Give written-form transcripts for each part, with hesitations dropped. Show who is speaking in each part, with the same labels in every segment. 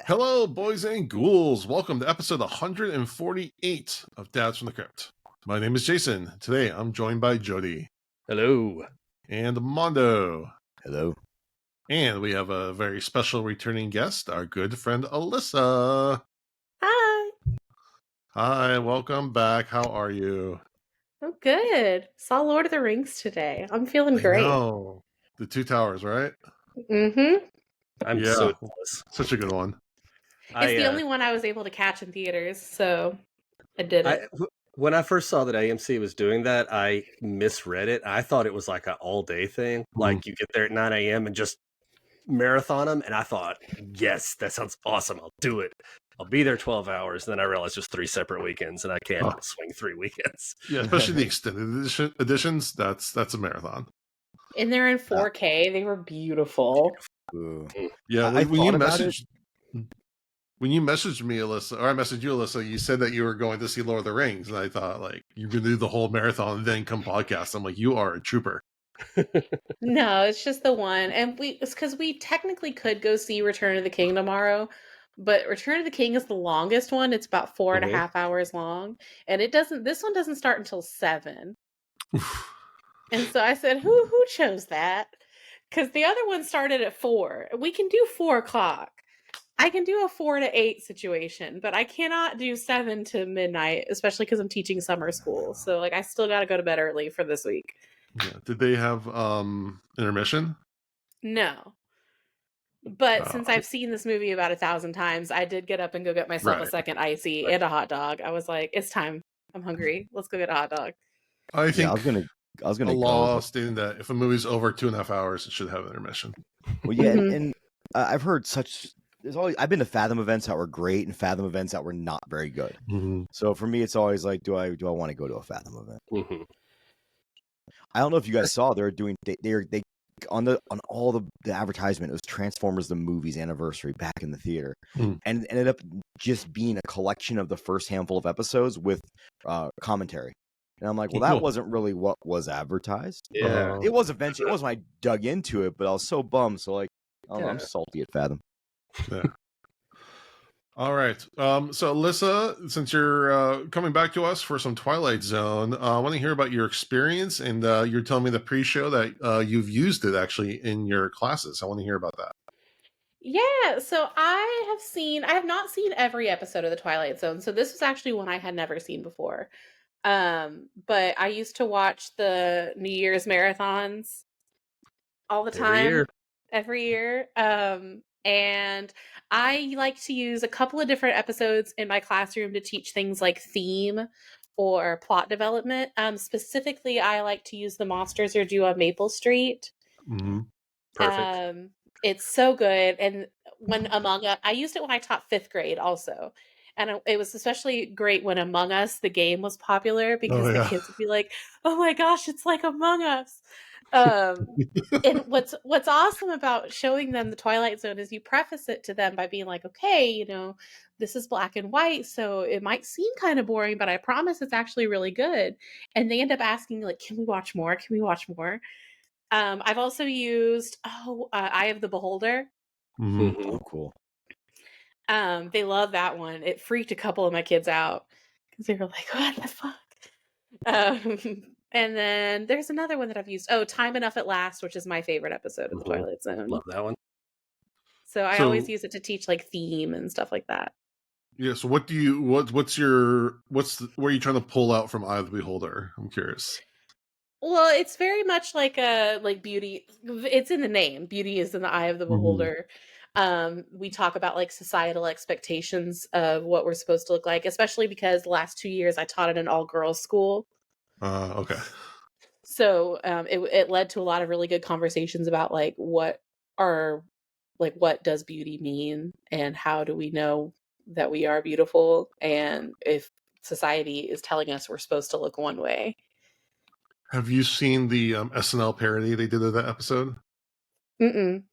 Speaker 1: Hello, boys and ghouls. Welcome to episode 148 of Dads from the Crypt. My name is Jason. Today, I'm joined by Jody.
Speaker 2: Hello.
Speaker 1: And Mondo.
Speaker 3: Hello.
Speaker 1: And we have a very special returning guest, our good friend Alyssa.
Speaker 4: Hi.
Speaker 1: Hi, welcome back. How are you?
Speaker 4: I'm good. Saw Lord of the Rings today. I'm feeling great.
Speaker 1: Oh, the Two Towers, right?
Speaker 4: Mm-hmm.
Speaker 2: I'm
Speaker 1: Yeah.
Speaker 2: so jealous.
Speaker 1: Such a good one.
Speaker 4: It's the only one I was able to catch in theaters, so I did it.
Speaker 2: When I first saw that AMC was doing that, I misread it. I thought it was like an all-day thing. Like you get there at 9 a.m. and just marathon them. And I thought, yes, that sounds awesome. I'll do it. I'll be there 12 hours. And then I realized it was 3 separate weekends, and I can't swing 3 weekends.
Speaker 1: Yeah, especially the extended editions. That's a marathon.
Speaker 4: And they're in 4K. They were beautiful.
Speaker 3: Ooh.
Speaker 1: Yeah,
Speaker 3: I
Speaker 1: when you
Speaker 3: thought about
Speaker 1: messaged when you messaged me, Alyssa, or I messaged you, Alyssa, you said that you were going to see Lord of the Rings, and I thought, like, you're going to do the whole marathon and then come podcast. I'm like, you are a trooper.
Speaker 4: No, it's just the one. And it's because we technically could go see Return of the King tomorrow, but Return of the King is the longest one. It's about 4.5 hours long. And this one doesn't start until 7. And so I said, who chose that? Because the other one started at 4. We can do 4 o'clock. I can do a 4 to 8 situation, but I cannot do 7 to midnight, especially because I'm teaching summer school. So like I still got to go to bed early for this week.
Speaker 1: Yeah. Did they have intermission?
Speaker 4: No. But since I've seen this movie about 1,000 times, I did get up and go get myself a second icy and a hot dog. I was like, it's time. I'm hungry. Let's go get a hot dog.
Speaker 1: I think
Speaker 3: I was gonna
Speaker 1: a
Speaker 3: go,
Speaker 1: law stating that if a movie's over 2.5 hours, it should have an intermission.
Speaker 3: Well, yeah, and I've heard I've been to Fathom events that were great and Fathom events that were not very good.
Speaker 1: Mm-hmm.
Speaker 3: So for me, it's always like, do I want to go to a Fathom event?
Speaker 2: Mm-hmm.
Speaker 3: I don't know if you guys saw they on all the advertisement, it was Transformers the movie's anniversary back in the theater, and it ended up just being a collection of the first handful of episodes with commentary. And I'm like, well, that wasn't really what was advertised.
Speaker 2: Yeah,
Speaker 3: it was eventually. It wasn't when I dug into it, but I was so bummed. So like, I'm salty at Fathom.
Speaker 1: Yeah. All right. So Alyssa, since you're coming back to us for some Twilight Zone, I want to hear about your experience, and you're telling me the pre-show that you've used it actually in your classes. I want to hear about that.
Speaker 4: Yeah, so I have not seen every episode of the Twilight Zone. So this was actually one I had never seen before. But I used to watch the New Year's marathons all the time. Every year. And I like to use a couple of different episodes in my classroom to teach things like theme or plot development. Specifically, I like to use The Monsters Are Due on Maple Street.
Speaker 1: Mm-hmm.
Speaker 2: Perfect.
Speaker 4: It's so good. And I used it when I taught 5th grade also. And it was especially great when Among Us, the game, was popular because the kids would be like, oh my gosh, it's like Among Us. And what's awesome about showing them the Twilight Zone is you preface it to them by being like, okay, this is black and white, so it might seem kind of boring, but I promise it's actually really good. And they end up asking, like, can we watch more? Can we watch more? I've also used Eye of the Beholder.
Speaker 1: Mm-hmm.
Speaker 3: Oh, cool.
Speaker 4: They love that one. It freaked a couple of my kids out because they were like, what the fuck? And then there's another one that I've used. Oh, Time Enough at Last, which is my favorite episode of the Twilight Zone.
Speaker 2: Love that one.
Speaker 4: So I always use it to teach like theme and stuff like that.
Speaker 1: Yeah. So what are you trying to pull out from Eye of the Beholder? I'm curious.
Speaker 4: Well, it's very much like beauty. It's in the name. Beauty is in the eye of the beholder. We talk about like societal expectations of what we're supposed to look like, especially because the last 2 years I taught at an all-girls school.
Speaker 1: Okay.
Speaker 4: So it led to a lot of really good conversations about like what does beauty mean and how do we know that we are beautiful, and if society is telling us we're supposed to look one way.
Speaker 1: Have you seen the SNL parody they did of that episode?
Speaker 4: Mm-mm.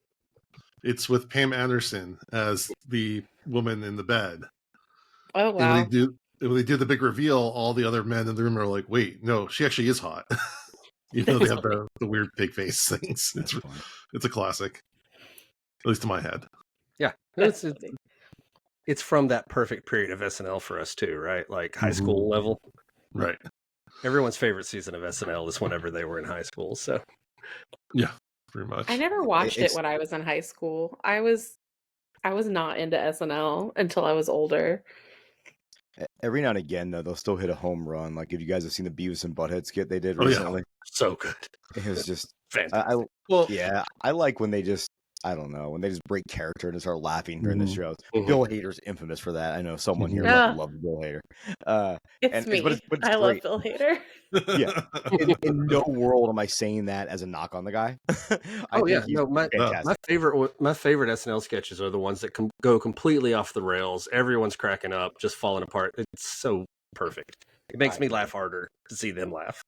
Speaker 1: It's with Pam Anderson as the woman in the bed.
Speaker 4: Oh, wow.
Speaker 1: And when they did the big reveal, all the other men in the room are like, wait, no, she actually is hot. They have the weird pig face things. It's a classic. At least in my head.
Speaker 2: Yeah. it's from that perfect period of SNL for us too, right? Like high school level.
Speaker 1: Right.
Speaker 2: Everyone's favorite season of SNL is whenever they were in high school. So
Speaker 1: Yeah, pretty much.
Speaker 4: I never watched it
Speaker 3: It's
Speaker 4: when I was in high school. I was not into SNL until I was older.
Speaker 3: every now and again though they'll still hit a home run. Like if you guys have seen the Beavis and Butthead skit they did
Speaker 1: Oh, yeah.
Speaker 3: recently,
Speaker 2: so good.
Speaker 3: it was just
Speaker 2: Fantastic.
Speaker 1: Well,
Speaker 3: yeah, I like when they just I don't know when they just break character and start laughing during the
Speaker 1: Mhm.
Speaker 3: shows.
Speaker 2: Mhm.
Speaker 3: Bill Hader's infamous for that. I know someone here
Speaker 4: Mhm.
Speaker 3: loves Bill Hader.
Speaker 4: It's me.
Speaker 3: But it's
Speaker 4: I love
Speaker 3: great.
Speaker 4: Bill Hader.
Speaker 3: Yeah. In no world am I saying that as a knock on the guy. I
Speaker 2: Oh yeah,
Speaker 3: think he's
Speaker 2: no, my
Speaker 3: fantastic.
Speaker 2: favorite SNL sketches are the ones that go completely off the rails. Everyone's cracking up, just falling apart. It's so perfect. It makes me laugh harder to see them laugh.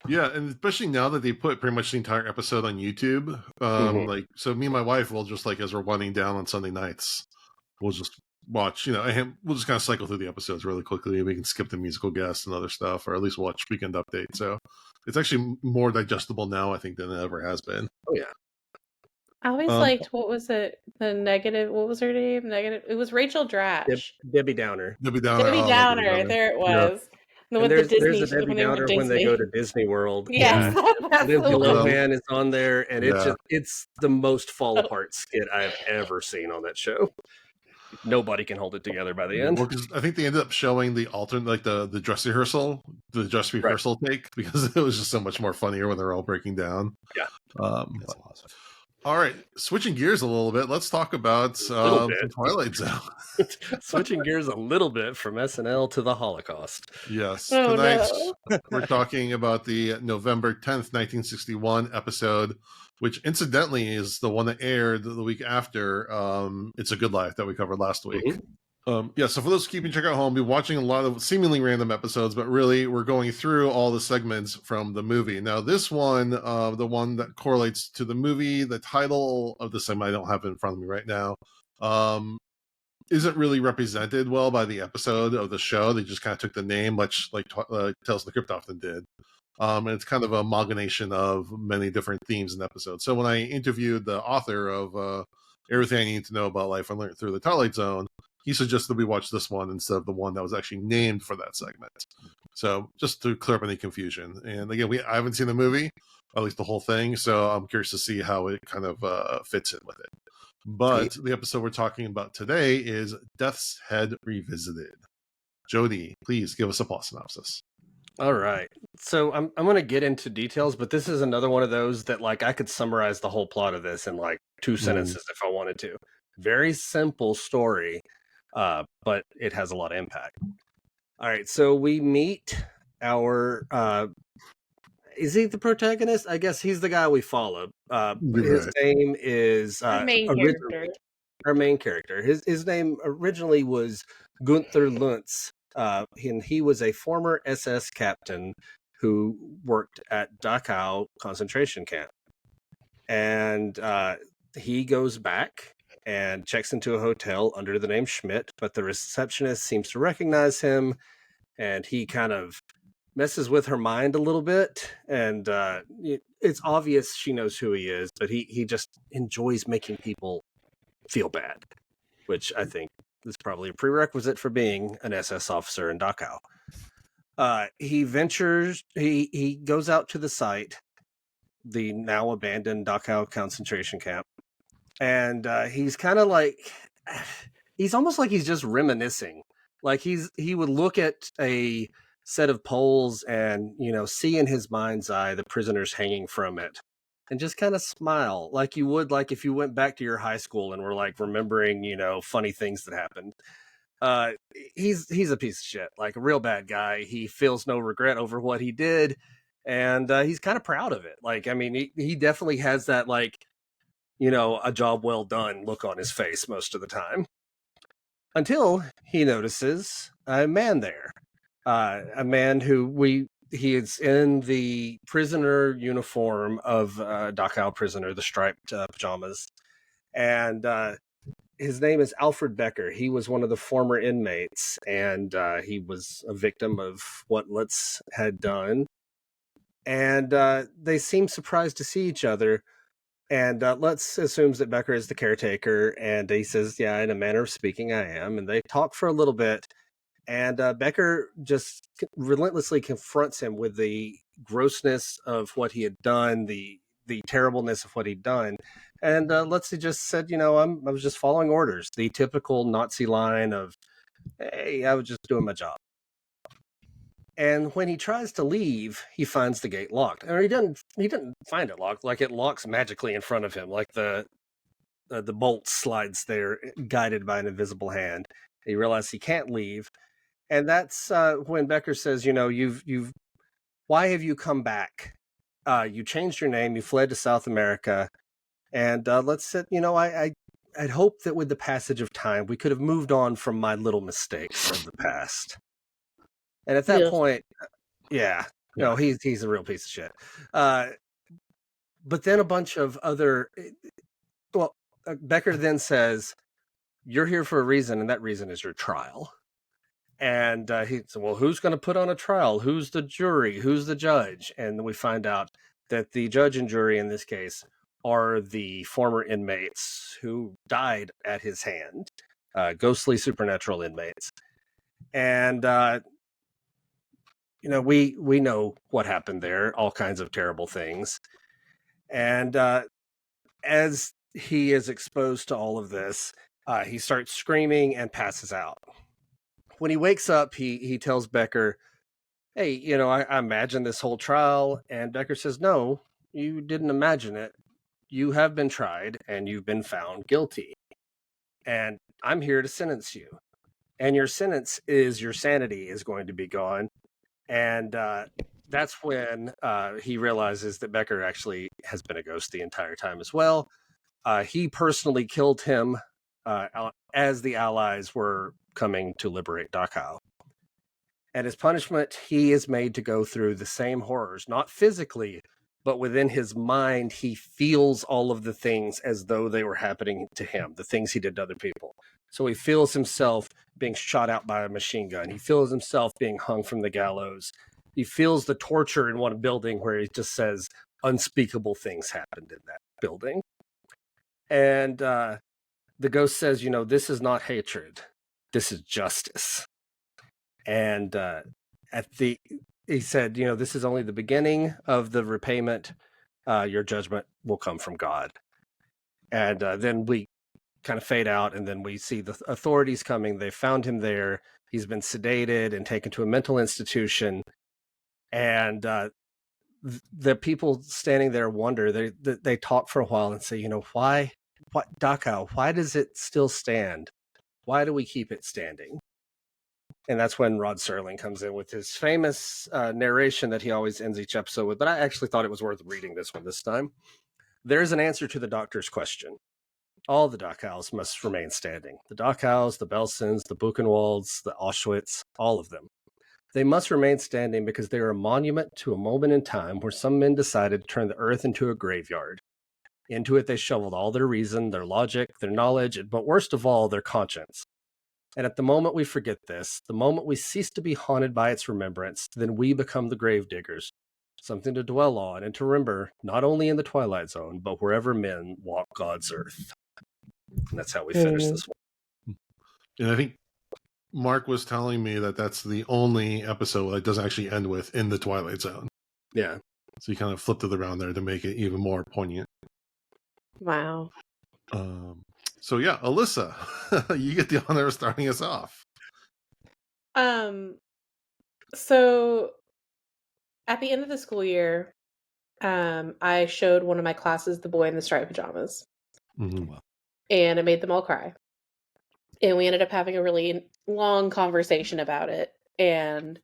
Speaker 1: Yeah, and especially now that they put pretty much the entire episode on YouTube. Like, so me and my wife will just like as we're winding down on Sunday nights, we'll just watch. And we'll just kind of cycle through the episodes really quickly. We can skip the musical guests and other stuff, or at least watch Weekend Update. So it's actually more digestible now, I think, than it ever has been.
Speaker 2: Oh yeah.
Speaker 4: I always liked, what was it? The negative, what was her name? Negative. It was Rachel Drash.
Speaker 2: Debbie Downer.
Speaker 1: Debbie Downer.
Speaker 4: Debbie
Speaker 1: Oh,
Speaker 4: Downer.
Speaker 1: Debbie Downer.
Speaker 4: There it
Speaker 1: Yeah.
Speaker 4: was. And
Speaker 2: And
Speaker 4: with the
Speaker 2: there's
Speaker 4: Disney,
Speaker 2: a Debbie
Speaker 4: when they went to
Speaker 2: Downer when they go to
Speaker 4: Disney.
Speaker 2: Disney World.
Speaker 4: Yes, that's
Speaker 2: Lindsay
Speaker 4: the one.
Speaker 2: Lohan is on there, and
Speaker 1: Yeah.
Speaker 2: it's the most fall apart skit I've ever seen on that show. Nobody can hold it together by the end.
Speaker 1: Well, 'cause I think they ended up showing the alternate, like the dress rehearsal take, because it was just so much more funnier when they're all breaking down.
Speaker 2: Yeah.
Speaker 3: That's awesome.
Speaker 1: All right, switching gears a little bit, let's talk about the Twilight Zone.
Speaker 2: Switching gears a little bit from SNL to the Holocaust.
Speaker 1: Yes,
Speaker 4: Oh,
Speaker 1: tonight
Speaker 4: no.
Speaker 1: we're talking about the November 10th, 1961 episode, which incidentally is the one that aired the week after It's a Good Life that we covered last week. So for those keeping track at home, we'll be watching a lot of seemingly random episodes, but really we're going through all the segments from the movie. Now, this one, the one that correlates to the movie, the title of the segment I don't have it in front of me right now, isn't really represented well by the episode of the show. They just kind of took the name, much like Tales of the Crypt often did. And it's kind of an amalgamation of many different themes in the episode. So when I interviewed the author of Everything I Need to Know About Life and Learn Through the Twilight Zone, he suggested we watch this one instead of the one that was actually named for that segment. So just to clear up any confusion. And again, I haven't seen the movie, at least the whole thing, so I'm curious to see how it kind of fits in with it. But the episode we're talking about today is Death's Head Revisited. Jody, please give us a plot synopsis.
Speaker 2: All right. So I'm going to get into details, but this is another one of those that like I could summarize the whole plot of this in like 2 sentences if I wanted to. Very simple story, but it has a lot of impact. All right. So we meet our, is he the protagonist? I guess he's the guy we follow. His name is
Speaker 4: Our main character.
Speaker 2: Our main character. His name originally was Gunther Luntz. And he was a former SS captain who worked at Dachau concentration camp. And he goes back and checks into a hotel under the name Schmidt, but the receptionist seems to recognize him, and he kind of messes with her mind a little bit. And it's obvious she knows who he is, but he just enjoys making people feel bad, which I think is probably a prerequisite for being an SS officer in Dachau. He goes out to the site, the now abandoned Dachau concentration camp, and he's kind of like, he's almost like he's just reminiscing. Like he would look at a set of poles and, see in his mind's eye the prisoners hanging from it, and just kind of smile like you would like if you went back to your high school and were like remembering, funny things that happened. He's a piece of shit, like a real bad guy. He feels no regret over what he did, and he's kind of proud of it. Like, I mean, he definitely has that, like, a job well done look on his face most of the time, until he notices a man there, a man who he is in the prisoner uniform of Dachau prisoner, the striped pajamas, and his name is Alfred Becker. He was one of the former inmates, and he was a victim of what Lutz had done. And they seem surprised to see each other, And Lutz assumes that Becker is the caretaker, and he says, yeah, in a manner of speaking, I am. And they talk for a little bit, and Becker just relentlessly confronts him with the grossness of what he had done, the terribleness of what he'd done. And Lutz just said, I was just following orders, the typical Nazi line of, hey, I was just doing my job. And when he tries to leave, he finds the gate locked. Or he didn't find it locked, like it locks magically in front of him, like the bolt slides there, guided by an invisible hand. He realizes he can't leave, and that's when Becker says, you've why have you come back? You changed your name, you fled to South America, and let's say, I'd hoped that with the passage of time, we could have moved on from my little mistakes of the past. And at that
Speaker 4: Yeah.
Speaker 2: point, yeah, no, he's a real piece of shit. But then a bunch of other, Becker then says, you're here for a reason, and that reason is your trial. And he said, well, who's going to put on a trial? Who's the jury? Who's the judge? And we find out that the judge and jury in this case are the former inmates who died at his hand, ghostly supernatural inmates. And we know what happened there, all kinds of terrible things. And as he is exposed to all of this, he starts screaming and passes out. When he wakes up, he tells Becker, hey, I imagined this whole trial. And Becker says, no, you didn't imagine it. You have been tried and you've been found guilty. And I'm here to sentence you. And your sentence is your sanity is going to be gone. And that's when he realizes that Becker actually has been a ghost the entire time as well. He personally killed him as the Allies were coming to liberate Dachau. And as punishment, he is made to go through the same horrors, not physically, but within his mind, he feels all of the things as though they were happening to him, the things he did to other people. So he feels himself being shot out by a machine gun. He feels himself being hung from the gallows. He feels the torture in one building where he just says unspeakable things happened in that building. And the ghost says, this is not hatred. This is justice. And he said, this is only the beginning of the repayment. Your judgment will come from God. And then we kind of fade out, and then we see the authorities coming. They found him there. He's been sedated and taken to a mental institution. And the people standing there wonder. They talk for a while and say, why Dachau? Why does it still stand? Why do we keep it standing? And that's when Rod Serling comes in with his famous narration that he always ends each episode with. But I actually thought it was worth reading this one this time. There's an answer to the doctor's question. All the Dachau's must remain standing. The Dachau's, the Belsens, the Buchenwalds, the Auschwitz, all of them. They must remain standing because they are a monument to a moment in time where some men decided to turn the earth into a graveyard. Into it they shoveled all their reason, their logic, their knowledge, but worst of all, their conscience. And at the moment we forget this, the moment we cease to be haunted by its remembrance, then we become the grave diggers, something to dwell on and to remember, not only in the Twilight Zone, but wherever men walk God's earth. And that's how we finish this one.
Speaker 1: And I think Mark was telling me that that's the only episode that doesn't actually end with in the Twilight Zone.
Speaker 2: Yeah.
Speaker 1: So you kind of flipped it around there to make it even more poignant.
Speaker 4: Wow.
Speaker 1: So yeah, Alyssa, you get the honor of starting us off.
Speaker 4: So at the end of the school year, I showed one of my classes The Boy in the Striped Pajamas.
Speaker 1: Mm-hmm.
Speaker 4: And it made them all cry. And we ended up having a really long conversation about it. And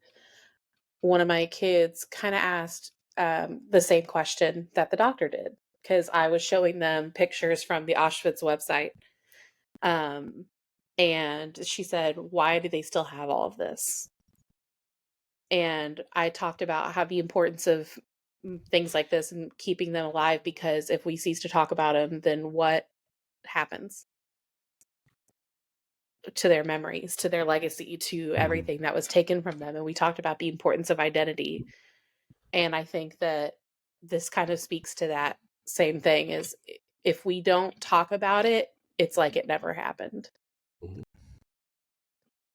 Speaker 4: one of my kids kind of asked the same question that the doctor did, because I was showing them pictures from the Auschwitz website. And she said, why do they still have all of this? And I talked about how the importance of things like this and keeping them alive, because if we cease to talk about them, then what happens to their memories, to their legacy, to everything that was taken from them? And we talked about the importance of identity. And I think that this kind of speaks to that same thing, is if we don't talk about it, it's like it never happened.
Speaker 2: Mhm.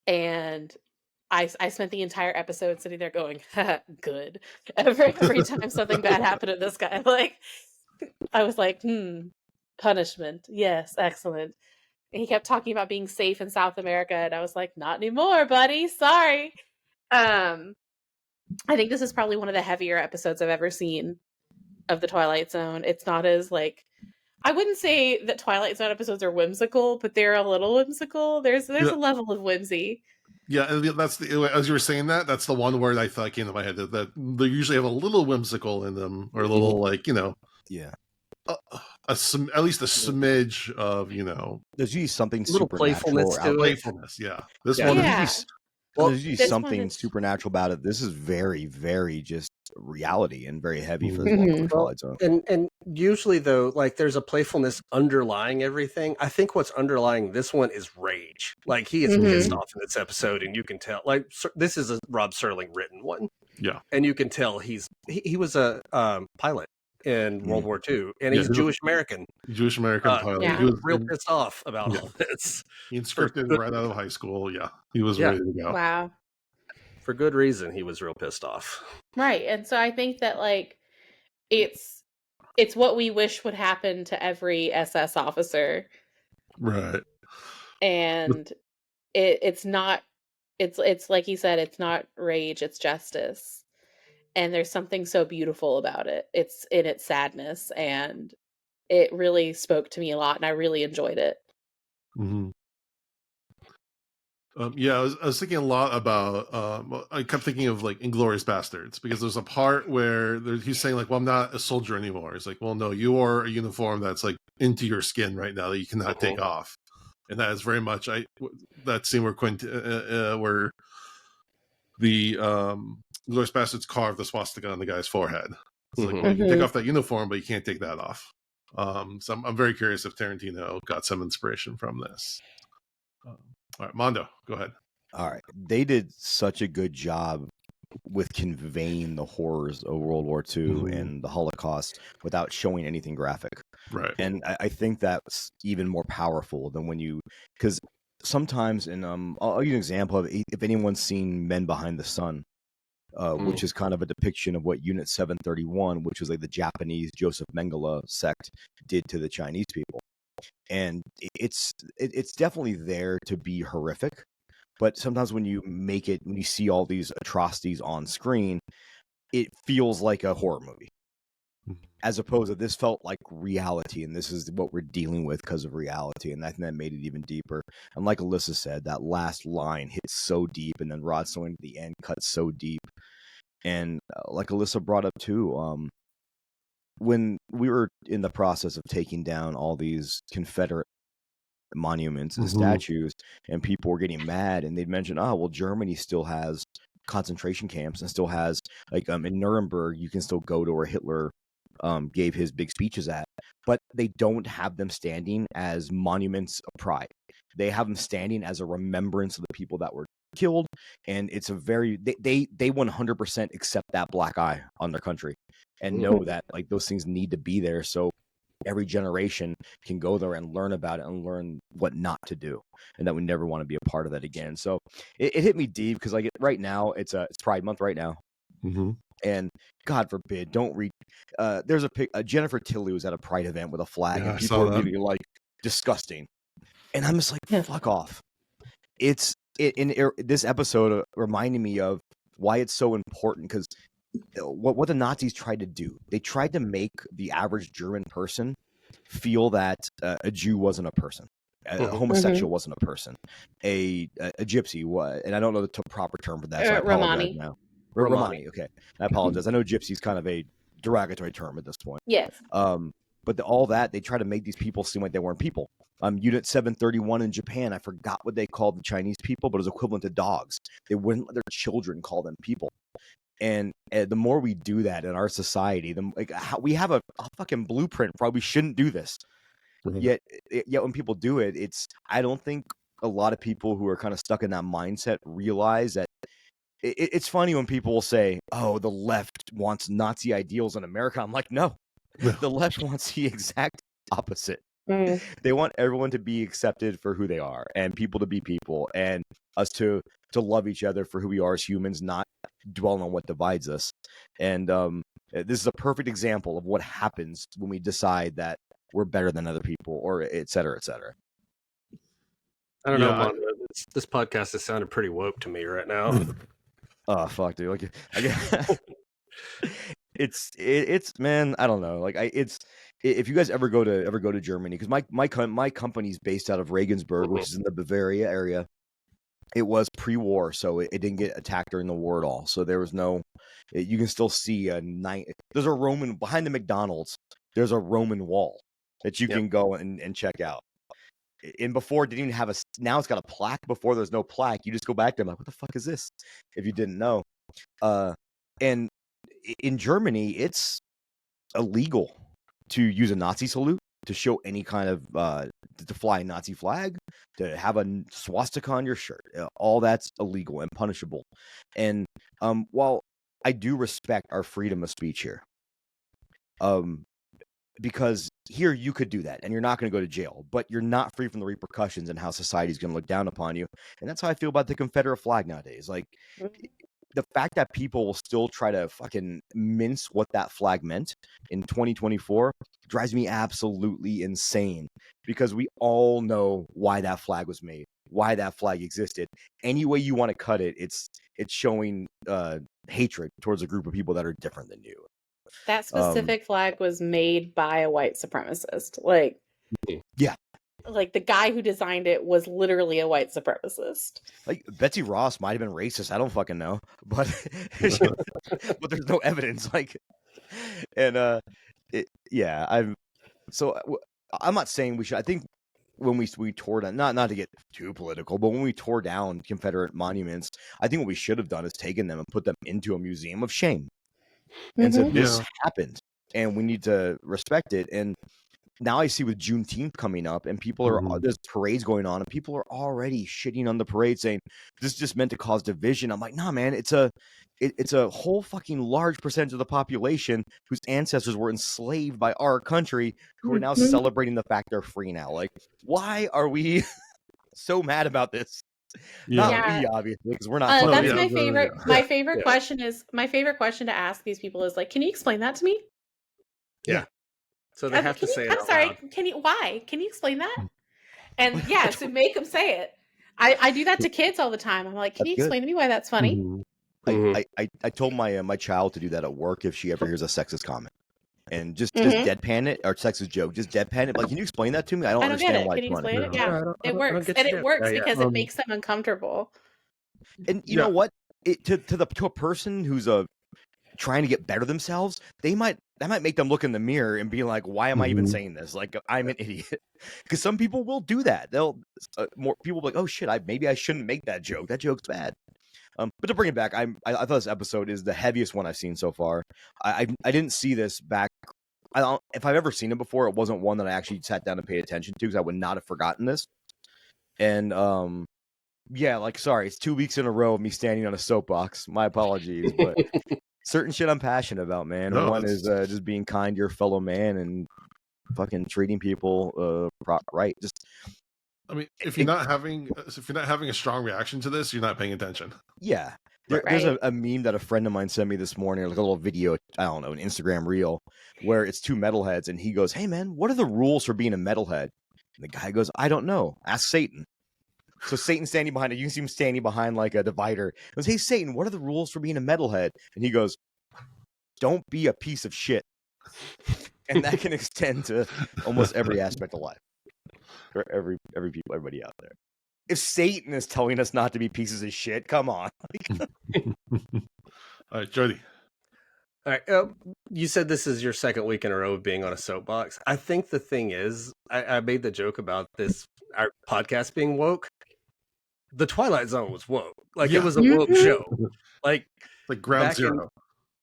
Speaker 4: And I spent the entire episode sitting there going, good. Every time something bad happened to this guy, like, I was like, punishment. Yes, excellent. And he kept talking about being safe in South America, and I was like, not anymore, buddy. Sorry. I think this is probably one of the heavier episodes I've ever seen of the Twilight Zone. It's not as like, I wouldn't say that Twilight Zone episodes are whimsical, but they're a little whimsical. There's
Speaker 1: Yeah.
Speaker 4: a level of whimsy.
Speaker 1: Yeah, and that's as you were saying that, that's the one word I thought came to my head, that they usually have a little whimsical in them, or a little, like,
Speaker 3: Yeah.
Speaker 1: at least a smidge of,
Speaker 3: There's usually something
Speaker 2: A little
Speaker 3: supernatural
Speaker 2: playfulness
Speaker 3: or
Speaker 2: to it.
Speaker 1: playfulness. Yeah, this
Speaker 2: Yeah.
Speaker 1: one,
Speaker 4: Yeah.
Speaker 3: there's usually
Speaker 4: this one
Speaker 3: something
Speaker 4: is-
Speaker 3: supernatural about it. This is very, very just reality and very heavy for
Speaker 4: Mhm.
Speaker 3: Twilight Zone.
Speaker 2: And usually though, like there's a playfulness underlying everything. I think what's underlying this one is rage. Like he is
Speaker 4: Mhm.
Speaker 2: pissed off in this episode, and you can tell. Like this is a Rob Serling written one.
Speaker 1: Yeah.
Speaker 2: And you can tell he was a pilot in World War II, and
Speaker 1: Yeah,
Speaker 2: he's
Speaker 1: he's a-
Speaker 2: Jewish American.
Speaker 1: Jewish American pilot.
Speaker 4: yeah.
Speaker 1: He was
Speaker 2: Real pissed off about all this
Speaker 1: he inscripted right out of high school. Yeah, he was
Speaker 2: Yeah.
Speaker 1: ready to go.
Speaker 4: Wow.
Speaker 2: for good reason. He was real pissed off.
Speaker 4: Right. And so I think that, like, it's what we wish would happen to every SS officer.
Speaker 1: Right.
Speaker 4: And it's not, it's like he said, it's not rage, it's justice. And there's something so beautiful about it. It's in its sadness, and it really spoke to me a lot, and I really enjoyed it.
Speaker 1: Mm-hmm. Yeah, I was thinking a lot about. I kept thinking of like Inglorious Bastards, because there's a part where he's saying like, "Well, I'm not a soldier anymore." He's like, "Well, no, you are a uniform that's like into your skin right now that you cannot take off," and that is very much that scene where where the Inglorious Bastards carved the swastika on the guy's forehead. It's like, well, you can take off that uniform, but you can't take that off. So I'm very curious if Tarantino got some inspiration from this. All right, Mondo, go ahead.
Speaker 3: All right. They did such a good job with conveying the horrors of World War II and the Holocaust without showing anything graphic.
Speaker 1: Right.
Speaker 3: And I think that's even more powerful than because sometimes I'll use an example of, if anyone's seen Men Behind the Sun, which is kind of a depiction of what Unit 731, which was like the Japanese Joseph Mengele sect, did to the Chinese people. And it's definitely there to be horrific, but sometimes when you see all these atrocities on screen, it feels like a horror movie, as opposed to this felt like reality, and this is what we're dealing with because of reality, and I think that made it even deeper. And like Alyssa said, that last line hits so deep, and then Rod Stone at the end cuts so deep. And like Alyssa brought up too, when we were in the process of taking down all these Confederate monuments and statues, and people were getting mad, and they'd mention, oh, well, Germany still has concentration camps and still has, like, in Nuremberg, you can still go to where Hitler gave his big speeches at, but they don't have them standing as monuments of pride. They have them standing as a remembrance of the people that were killed, and it's a very, they 100% accept that black eye on their country and know that, like, those things need to be there so every generation can go there and learn about it and learn what not to do, and that we never want to be a part of that again. So it hit me deep, because like right now it's Pride Month right now, and God forbid, don't read. There's a Jennifer Tilly was at a Pride event with a flag, and people are really like, disgusting, and I'm just like, fuck off. This episode reminded me of why it's so important, because what the Nazis tried to do, they tried to make the average German person feel that a Jew wasn't a person, a homosexual wasn't a person, a gypsy, and I don't know the proper term for that, so I apologize now. Romani, okay. I apologize. I know gypsy is kind of a derogatory term at this point.
Speaker 4: Yes.
Speaker 3: But all that, they try to make these people seem like they weren't people. Unit 731 in Japan, I forgot what they called the Chinese people, but it was equivalent to dogs. They wouldn't let their children call them people. And the more we do that in our society, we have a fucking blueprint for why we shouldn't do this. Yet when people do it, I don't think a lot of people who are kind of stuck in that mindset realize that it's funny when people will say, oh, the left wants Nazi ideals in America. I'm like, no, The left wants the exact opposite.
Speaker 4: Mm.
Speaker 3: They want everyone to be accepted for who they are, and people to be people, and us to love each other for who we are as humans, not dwell on what divides us. And this is a perfect example of what happens when we decide that we're better than other people, or et cetera, et cetera.
Speaker 2: I don't know, Mondo. This podcast has sounded pretty woke to me right now.
Speaker 3: Oh fuck, dude! Like, it's man, I don't know. Like, if you guys ever go to Germany, because my company's based out of Regensburg, which is in the Bavaria area. It was pre-war, so it didn't get attacked during the war at all. So there was no. You can still see there's a Roman behind the McDonald's. There's a Roman wall that you can go and check out. And before it didn't even have now it's got a plaque. Before there's no plaque, you just go back there and like, what the fuck is this? If you didn't know, and in Germany, it's illegal to use a Nazi salute, to show any kind of to fly a Nazi flag, to have a swastika on your shirt. All that's illegal and punishable. And while I do respect our freedom of speech here, because here you could do that and you're not going to go to jail, but you're not free from the repercussions and how society's going to look down upon you. And that's how I feel about the Confederate flag nowadays. Like, the fact that people will still try to fucking mince what that flag meant in 2024 drives me absolutely insane, because we all know why that flag was made, why that flag existed. Any way you want to cut it, it's showing hatred towards a group of people that are different than you.
Speaker 4: That specific flag was made by a white supremacist. Like,
Speaker 3: yeah.
Speaker 4: Like, the guy who designed it was literally a white supremacist.
Speaker 3: Like, Betsy Ross might have been racist. I don't fucking know, but but there's no evidence. Like, and I'm not saying we should. I think when we tore down, not to get too political, but when we tore down Confederate monuments, I think what we should have done is taken them and put them into a museum of shame, and said this happened, and we need to respect it. And now I see with Juneteenth coming up, and people are there's parades going on, and people are already shitting on the parade, saying this is just meant to cause division. I'm like, nah, man, it's a whole fucking large percentage of the population whose ancestors were enslaved by our country, who are now celebrating the fact they're free now. Like, why are we so mad about this? Not we, obviously, because we're not.
Speaker 4: That's my favorite. My favorite question to ask these people is like, can you explain that to me?
Speaker 2: Yeah. So they have to say it out loud.
Speaker 4: Why? Can you explain that? And so make them say it. I do that to kids all the time. I'm like, can you explain to me why that's funny?
Speaker 3: I told my child to do that at work if she ever hears a sexist comment, and just deadpan it, or sexist joke, just deadpan it. Like, can you explain that to me? I don't understand why it's funny.
Speaker 4: Can you explain it? Yeah, it works, and it works because it makes them uncomfortable.
Speaker 3: And you know what? To a person who's trying to get better themselves, that might make them look in the mirror and be like, why am I even saying this? Like, I'm an idiot. Because some people will do that. They'll more people will be like, oh shit, maybe I shouldn't make that joke. That joke's bad. But to bring it back, I thought this episode is the heaviest one I've seen so far. I didn't see this back. If I've ever seen it before, it wasn't one that I actually sat down and paid attention to, because I would not have forgotten this. And sorry, it's 2 weeks in a row of me standing on a soapbox. My apologies, but certain shit I'm passionate about, man. One is just being kind to your fellow man and fucking treating people right. Just,
Speaker 1: I mean, if you're not having a strong reaction to this, you're not paying attention.
Speaker 3: Yeah. There's a meme that a friend of mine sent me this morning, like a little video, I don't know, an Instagram reel, where it's two metalheads, and he goes, hey man, what are the rules for being a metalhead? And the guy goes, I don't know. Ask Satan. So Satan's standing behind it. You can see him standing behind like a divider. He goes, hey Satan, what are the rules for being a metalhead? And he goes, don't be a piece of shit. And that can extend to almost every aspect of life. For everybody out there. If Satan is telling us not to be pieces of shit, come on.
Speaker 1: All right, Jody.
Speaker 2: All right. You said this is your second week in a row of being on a soapbox. I think the thing is, I made the joke about our podcast being woke. The Twilight Zone was woke. Like, it was a woke show. Like
Speaker 1: Ground Zero.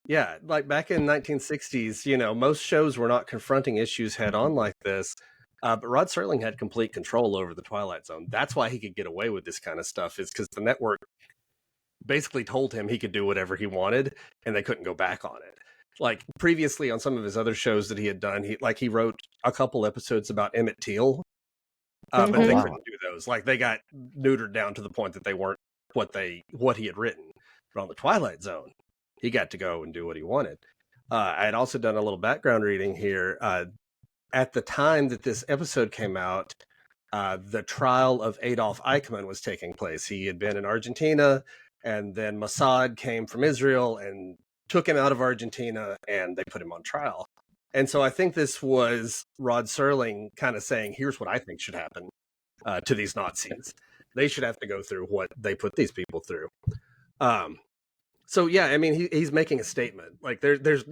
Speaker 2: Like back in 1960s, most shows were not confronting issues head on like this. But Rod Serling had complete control over the Twilight Zone. That's why he could get away with this kind of stuff, is because the network basically told him he could do whatever he wanted, and they couldn't go back on it. like previously on some of his other shows that he had done, he wrote a couple episodes about Emmett Till, but they couldn't do those. Like they got neutered down to the point that they weren't what he had written. But on the Twilight Zone, he got to go and do what he wanted. I had also done a little background reading here. At the time that this episode came out, the trial of Adolf Eichmann was taking place. He had been in Argentina, and then Mossad came from Israel and took him out of Argentina, and they put him on trial. And so I think this was Rod Serling kind of saying, here's what I think should happen to these Nazis. They should have to go through what they put these people through. So yeah, I mean, he's making a statement. Like there's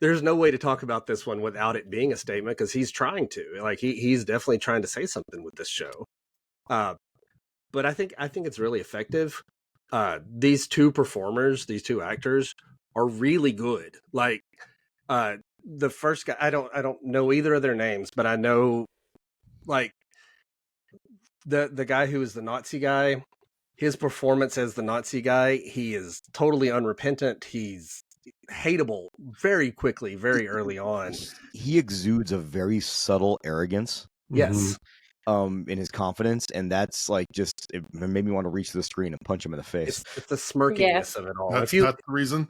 Speaker 2: no way to talk about this one without it being a statement, because he's trying to. Like he's definitely trying to say something with this show. But I think it's really effective. These two performers, these two actors, are really good. Like the first guy, I don't know either of their names, but I know like the guy who is the Nazi guy. His performance as the Nazi guy, he is totally unrepentant. He's hateable very quickly, very early on.
Speaker 3: He exudes a very subtle arrogance.
Speaker 2: Yes.
Speaker 3: In his confidence, and that's like just it made me want to reach to the screen and punch him in the face.
Speaker 2: It's the smirkiness of it all.
Speaker 1: That's not the reason.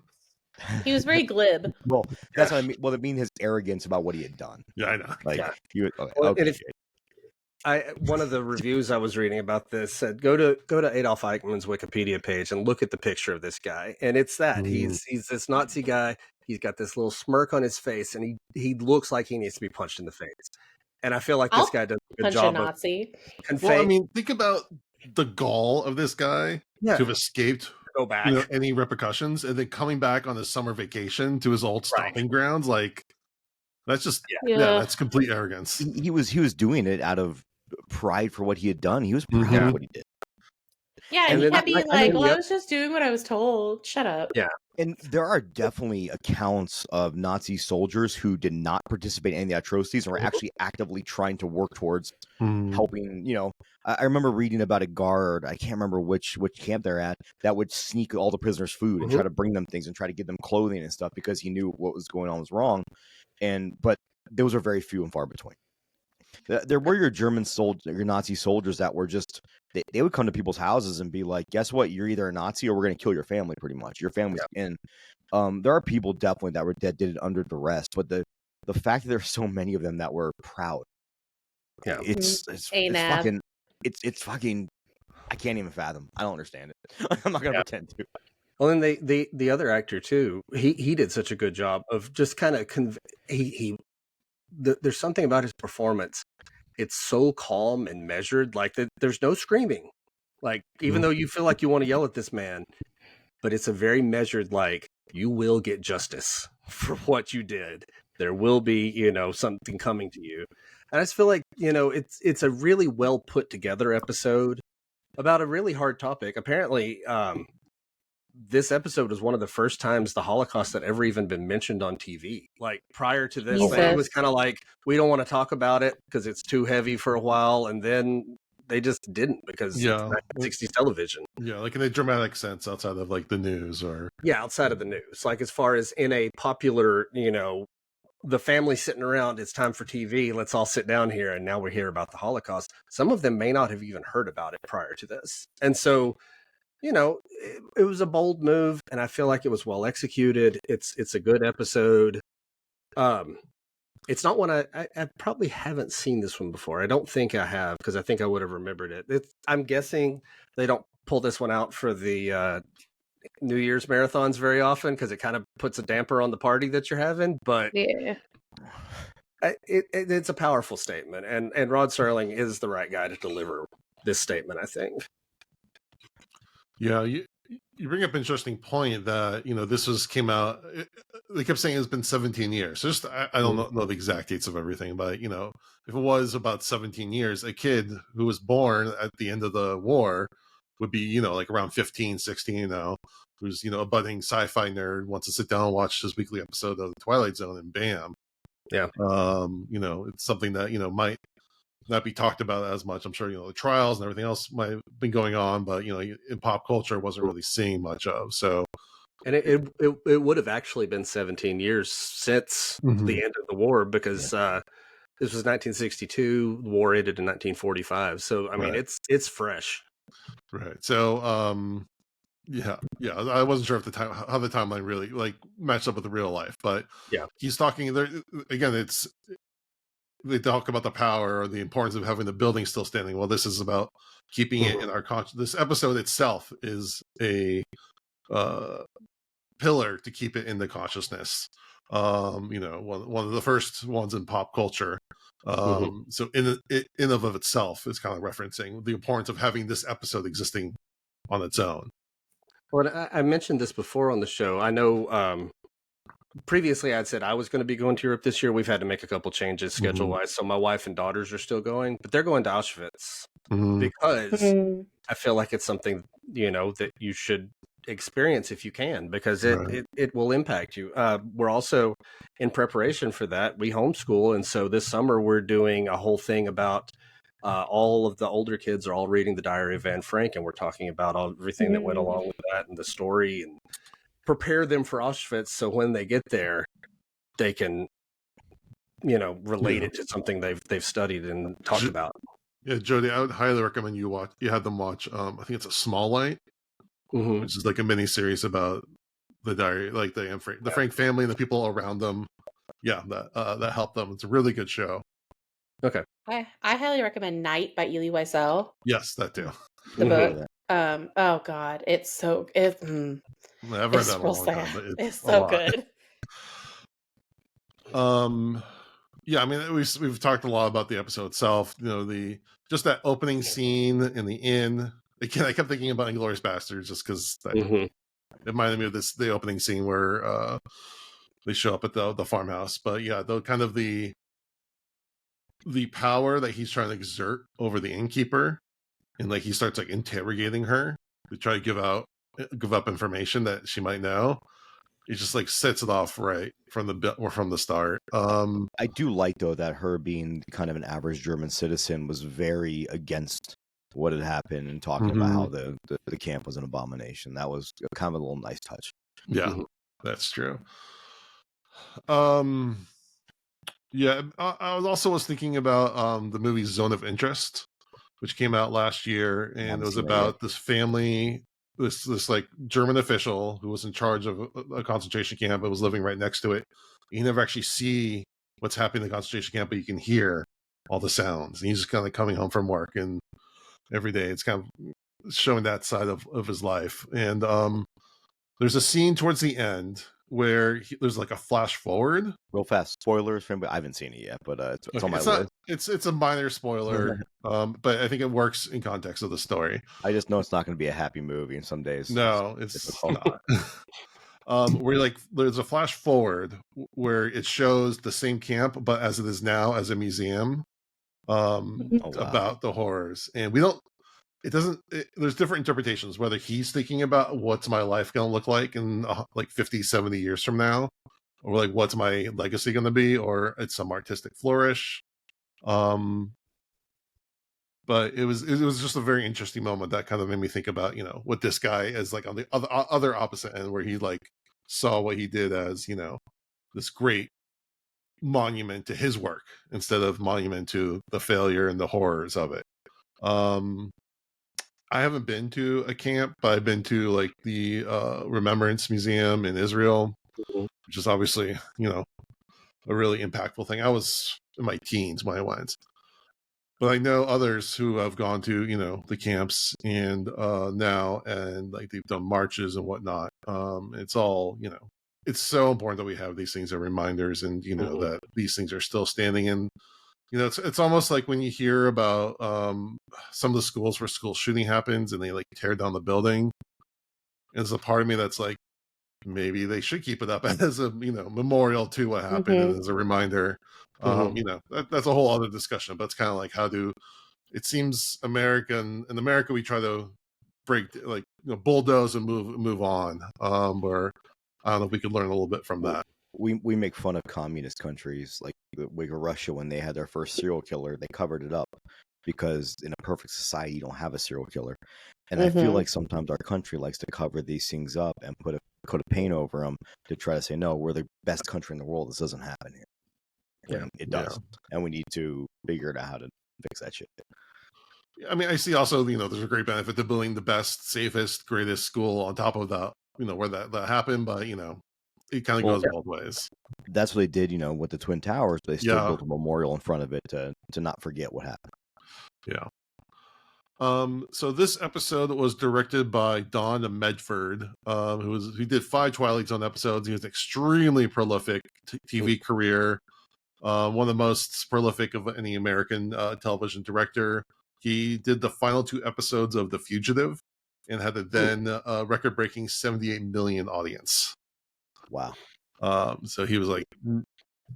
Speaker 4: He was very glib.
Speaker 3: Well, that's what I mean. Well, I mean his arrogance about what he had done.
Speaker 1: Yeah, I know.
Speaker 3: Like,
Speaker 2: one of the reviews I was reading about this said, go to Adolf Eichmann's Wikipedia page and look at the picture of this guy. And it's that he's this Nazi guy. He's got this little smirk on his face, and he looks like he needs to be punched in the face. And I feel like this guy does a good job of conveying.
Speaker 1: Well, I mean, think about the gall of this guy to have escaped
Speaker 2: go back,
Speaker 1: any repercussions, and then coming back on the summer vacation to his old stomping grounds. Like that's just that's complete arrogance.
Speaker 3: He was doing it out of pride for what he had done. He was proud of what he did.
Speaker 4: Yeah, and he kept being like, well, I was just doing what I was told. Shut up.
Speaker 2: Yeah.
Speaker 3: And there are definitely accounts of Nazi soldiers who did not participate in any of the atrocities and were actually actively trying to work towards helping. You know, I remember reading about a guard, I can't remember which camp they're at, that would sneak all the prisoners food and try to bring them things and try to give them clothing and stuff because he knew what was going on was wrong. But those are very few and far between. There were your German soldiers, your Nazi soldiers that were just, they would come to people's houses and be like, guess what? You're either a Nazi or we're going to kill your family, pretty much. Your family's in. There are people definitely that did it under duress, but the fact that there's so many of them that were proud. Yeah. It's fucking, I can't even fathom. I don't understand it. I'm not going to pretend to.
Speaker 2: Well, and the other actor too, he did such a good job of just kind of there's something about his performance. It's so calm and measured. Like there's no screaming. Like even though you feel like you want to yell at this man, but it's a very measured. Like you will get justice for what you did. There will be something coming to you. And I just feel like it's a really well put together episode about a really hard topic. Apparently, this episode was one of the first times the Holocaust had ever even been mentioned on TV. Like prior to this, it was kind of like, we don't want to talk about it because it's too heavy for a while. And then they just didn't because it's 1960s television.
Speaker 1: Yeah, like in a dramatic sense outside of like the news or...
Speaker 2: Yeah, outside of the news. Like as far as in a popular, the family sitting around, it's time for TV. Let's all sit down here. And now we're here about the Holocaust. Some of them may not have even heard about it prior to this. And so... it was a bold move, and I feel like it was well executed. It's a good episode. It's not one I probably haven't seen this one before. I don't think I have, because I think I would have remembered it. I'm guessing they don't pull this one out for the New Year's marathons very often, because it kind of puts a damper on the party that you're having. But yeah, it's a powerful statement, and Rod Serling is the right guy to deliver this statement, I think.
Speaker 1: Yeah, you bring up an interesting point that this came out. They kept saying it's been 17 years. So just I don't know the exact dates of everything, but if it was about 17 years, a kid who was born at the end of the war would be like around 15, 16 now, who's a budding sci-fi nerd, wants to sit down and watch his weekly episode of the Twilight Zone, and bam, it's something that might not be talked about as much. I'm sure the trials and everything else might have been going on, but in pop culture wasn't really seeing much of. So
Speaker 2: And it would have actually been 17 years since the end of the war, because this was 1962. The war ended in 1945. So I mean, it's fresh.
Speaker 1: Right. So yeah. I wasn't sure if how the timeline really like matched up with the real life, but
Speaker 2: Yeah,
Speaker 1: he's talking there again. They talk about the power or the importance of having the building still standing. Well, this is about keeping it in our conscious. This episode itself is a pillar to keep it in the consciousness. One of the first ones in pop culture. So in of itself is kind of referencing the importance of having this episode existing on its own.
Speaker 2: Well, I mentioned this before on the show. I know previously I'd said I was going to be going to Europe this year. We've had to make a couple changes schedule wise. So my wife and daughters are still going, but they're going to Auschwitz because I feel like it's something, that you should experience if you can, because it will impact you. We're also in preparation for that. We homeschool. And so this summer we're doing a whole thing about all of the older kids are all reading the Diary of Anne Frank, and we're talking about everything that went along with that and the story, and prepare them for Auschwitz so when they get there, they can, relate it to something they've studied and talked about.
Speaker 1: Yeah, Jody, I would highly recommend you have them watch. I think it's A Small Light, which is like a mini series about the diary, like the Frank family and the people around them. Yeah, that helped them. It's a really good show.
Speaker 2: Okay.
Speaker 4: I highly recommend Night by Elie Wiesel.
Speaker 1: Yes, that too.
Speaker 4: The book. Oh God, it's so
Speaker 1: I've read that in a long time, but
Speaker 4: it's so good.
Speaker 1: Yeah, I mean we've talked a lot about the episode itself. Just that opening scene in the inn. Again, I kept thinking about Inglourious Basterds just because it reminded me of the opening scene where they show up at the farmhouse. But yeah, the power that he's trying to exert over the innkeeper, and like he starts like interrogating her to try to give up information that she might know. It just like sets it off right from the start.
Speaker 3: I do like though that her being kind of an average German citizen was very against what had happened and talking about how the camp was an abomination. That was kind of a little nice touch.
Speaker 1: Yeah, that's true. Yeah, I was thinking about the movie Zone of Interest, which came out last year, and it was about this family, this like German official who was in charge of a concentration camp but was living right next to it. You never actually see what's happening in the concentration camp, but you can hear all the sounds. And he's just kind of coming home from work, and every day it's kind of showing that side of his life. And there's a scene towards the end where there's like a flash forward.
Speaker 3: Real fast, spoilers for anybody. I haven't seen it yet, but it's on my list.
Speaker 1: It's a minor spoiler, but I think it works in context of the story.
Speaker 3: I just know it's not going to be a happy movie, and some days
Speaker 1: no, it's not. Where like there's a flash forward where it shows the same camp, but as it is now as a museum, about the horrors, and we don't. There's different interpretations, whether he's thinking about what's my life going to look like in like 50, 70 years from now, or like what's my legacy going to be, or it's some artistic flourish. But it was just a very interesting moment that kind of made me think about, what this guy is like on the other opposite end, where he like saw what he did as, this great monument to his work instead of monument to the failure and the horrors of it. I haven't been to a camp, but I've been to like the Remembrance Museum in Israel, which is obviously, a really impactful thing. I was in my teens when I went, but I know others who have gone to, the camps and now, and like they've done marches and whatnot. It's all, it's so important that we have these things as reminders, and that these things are still standing. And it's almost like when you hear about some of the schools where school shooting happens and they like tear down the building. There's a part of me that's like, maybe they should keep it up as a memorial to what happened and as a reminder. That's a whole other discussion. But it's kind of like it seems in America we try to break bulldoze and move on. Where I don't know if we could learn a little bit from that.
Speaker 3: We make fun of communist countries like Russia when they had their first serial killer. They covered it up because in a perfect society you don't have a serial killer. And I feel like sometimes our country likes to cover these things up and put a coat of paint over them to try to say, no, we're the best country in the world. This doesn't happen here. When it does. And we need to figure out how to fix that shit.
Speaker 1: I mean, I see also, there's a great benefit to building the best, safest, greatest school on top of that, where that happened, but, it kind of goes both ways.
Speaker 3: That's what they did, with the Twin Towers, but they still built a memorial in front of it to not forget what happened.
Speaker 1: Yeah. So this episode was directed by Don Medford, who did 5 Twilight Zone episodes. He was an extremely prolific TV career, one of the most prolific of any American television director. He did the final 2 episodes of The Fugitive and had a then record-breaking 78 million audience.
Speaker 3: Wow.
Speaker 1: So he was like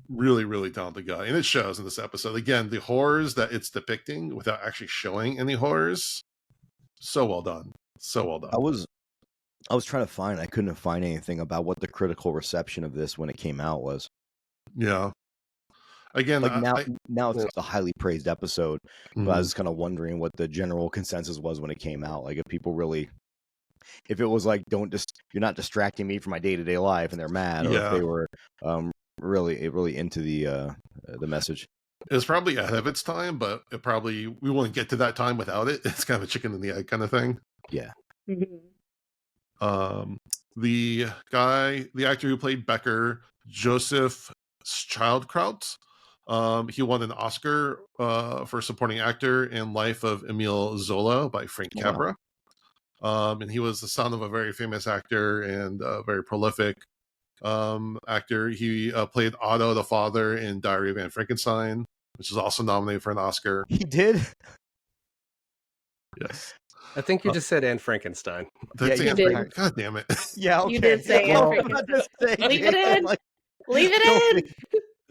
Speaker 1: really, really talented guy. And it shows in this episode. Again, the horrors that it's depicting without actually showing any horrors. So well done. So well done.
Speaker 3: I was trying to find, I couldn't find anything about what the critical reception of this when it came out was.
Speaker 1: Yeah. Again,
Speaker 3: like now it's a highly praised episode, but I was kind of wondering what the general consensus was when it came out. Like if people really, if it was like, you're not distracting me from my day-to-day life, and they're mad, or if they were really into the message.
Speaker 1: It was probably ahead of its time, but we wouldn't get to that time without it. It's kind of a chicken and the egg kind of thing.
Speaker 3: Yeah.
Speaker 1: The actor who played Becker, Joseph Schildkraut, he won an Oscar for supporting actor in Life of Emile Zola by Frank Capra. And he was the son of a very famous actor and very prolific actor. He played Otto, the father, in Diary of Anne Frankenstein, which is also nominated for an Oscar.
Speaker 3: He did?
Speaker 1: Yes.
Speaker 2: I think you just said Anne Frankenstein.
Speaker 1: That's
Speaker 4: you did.
Speaker 1: God damn it.
Speaker 3: Yeah, okay.
Speaker 4: You did say Anne Frankenstein. Leave it in. Leave it in.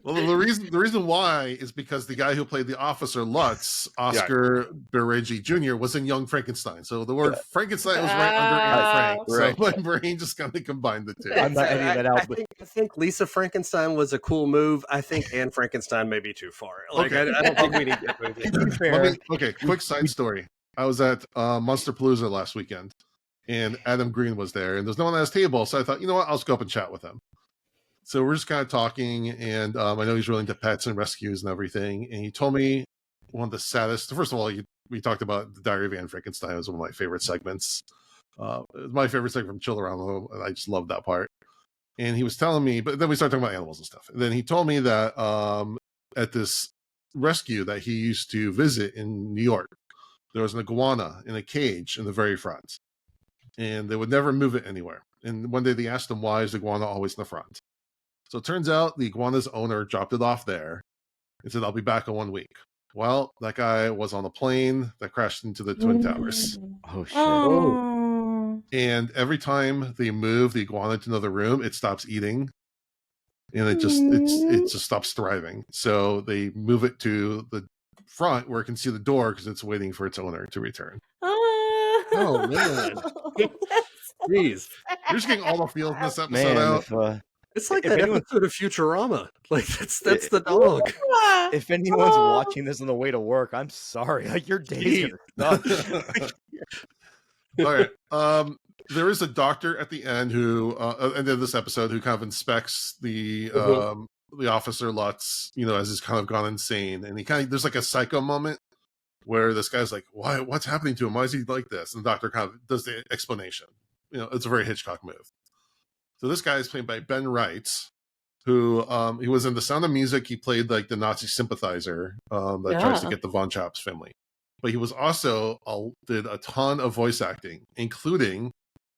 Speaker 1: Well, the reason why is because the guy who played the officer Lutz, Oscar Beregi Jr., was in Young Frankenstein. So the word Frankenstein was right under Anne Frank.
Speaker 3: Right.
Speaker 1: So my brain just kind of combined the two.
Speaker 3: I'm not editing that out.
Speaker 2: I think Lisa Frankenstein was a cool move. I think Anne Frankenstein may be too far. Like I don't think we need that movie.
Speaker 1: Quick side story. I was at Monsterpalooza last weekend, and Adam Green was there, and there's no one at his table, so I thought, you know what, I'll just go up and chat with him. So we're just kind of talking, and I know he's really into pets and rescues and everything. And he told me one of the saddest. First of all, we talked about the Diary of Anne Frankenstein. It was one of my favorite segments. It was my favorite segment from Chill Around Home, and I just loved that part. And he was telling me, but then we started talking about animals and stuff. And then he told me that at this rescue that he used to visit in New York, there was an iguana in a cage in the very front, and they would never move it anywhere. And one day they asked him, why is the iguana always in the front? So it turns out the iguana's owner dropped it off there and said, I'll be back in 1 week. Well, that guy was on a plane that crashed into the Twin Towers.
Speaker 3: Oh, shit.
Speaker 4: Oh.
Speaker 1: And every time they move the iguana to another room, it stops eating. And it just stops thriving. So they move it to the front where it can see the door because it's waiting for its owner to return.
Speaker 2: Oh, man. Jeez.
Speaker 1: You're just getting all the feels in this episode out.
Speaker 2: It's like that episode of Futurama. Like that's the dog.
Speaker 3: If anyone's watching this on the way to work, I'm sorry. Like your day's gonna suck.
Speaker 1: All right. There is a doctor at the end who, end of this episode, who kind of inspects the officer Lutz, as he's kind of gone insane, and there's like a psycho moment where this guy's like, "Why? What's happening to him? Why is he like this?" And the doctor kind of does the explanation. It's a very Hitchcock move. So this guy is played by Ben Wright, who he was in The Sound of Music. He played like the Nazi sympathizer that tries to get the Von Trapp's family. But he was also did a ton of voice acting, including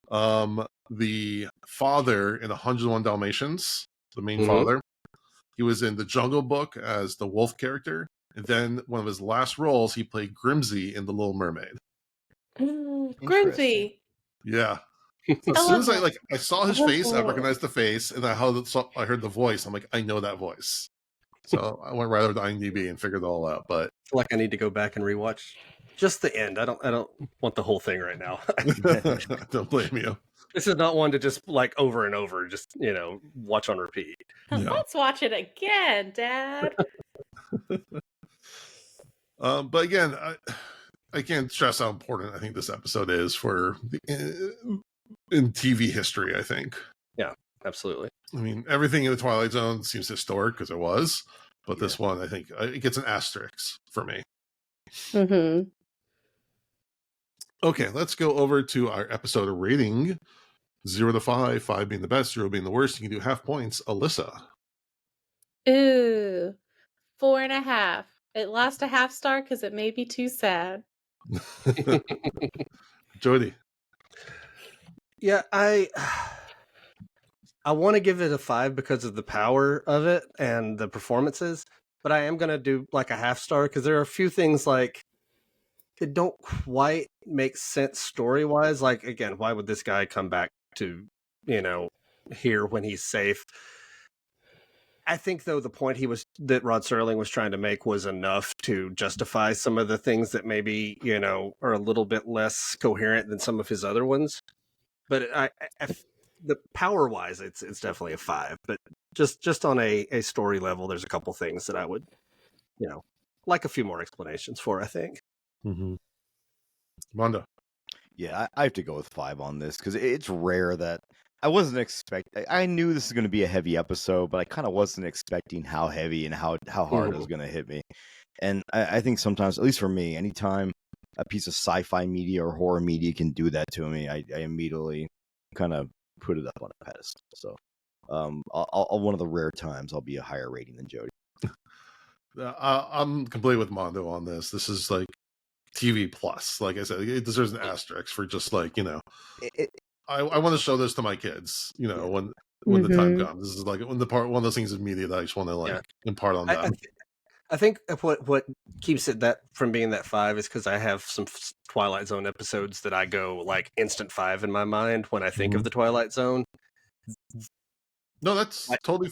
Speaker 1: the father in 101 Dalmatians, the main father. He was in The Jungle Book as the wolf character. And then one of his last roles, he played Grimsby in The Little Mermaid.
Speaker 4: Grimsby.
Speaker 1: Yeah. So as soon as I saw his face, I recognized the face, and I heard the voice. I'm like, I know that voice. So I went right over to IMDb and figured it all out. But
Speaker 2: I feel like I need to go back and rewatch just the end. I don't want the whole thing right now.
Speaker 1: Don't blame you.
Speaker 2: This is not one to just like over and over, just watch on repeat.
Speaker 1: Yeah.
Speaker 4: Let's watch it again, Dad.
Speaker 1: But again, I can't stress how important I think this episode is for in TV history, I think.
Speaker 2: Yeah, absolutely.
Speaker 1: I mean, everything in the Twilight Zone seems historic because it was, but this one, I think, it gets an asterisk for me.
Speaker 4: Mm-hmm.
Speaker 1: Okay, let's go over to our episode rating. 0 to 5, 5 being the best, 0 being the worst. You can do half points. Alyssa.
Speaker 4: Ooh, 4.5. It lost a half star because it made me too sad.
Speaker 1: Jody.
Speaker 2: Yeah, I want to give it a 5 because of the power of it and the performances, but I am going to do like a half star because there are a few things like that don't quite make sense story-wise. Like, again, why would this guy come back to, here when he's safe? I think, though, the point that Rod Serling was trying to make was enough to justify some of the things that maybe, are a little bit less coherent than some of his other ones. But the power-wise, it's definitely a 5. But just on a story level, there's a couple things that I would, like a few more explanations for, I think.
Speaker 1: Mm-hmm. Mondo.
Speaker 3: Yeah, I have to go with 5 on this because it's rare that I wasn't expecting. I knew this was going to be a heavy episode, but I kind of wasn't expecting how heavy and how hard it was going to hit me. And I think sometimes, at least for me, anytime a piece of sci-fi media or horror media can do that to me, I immediately kind of put it up on a pedestal. So, I'll one of the rare times I'll be a higher rating than Jody.
Speaker 1: I'm completely with Mondo on this. This is like TV plus. Like I said, it deserves an asterisk for just like, I want to show this to my kids, when the time comes. This is like one of those things in media that I just want to impart on them.
Speaker 2: I think what keeps it that from being that 5 is because I have some Twilight Zone episodes that I go like instant 5 in my mind when I think of the Twilight Zone.
Speaker 1: No, that's you're totally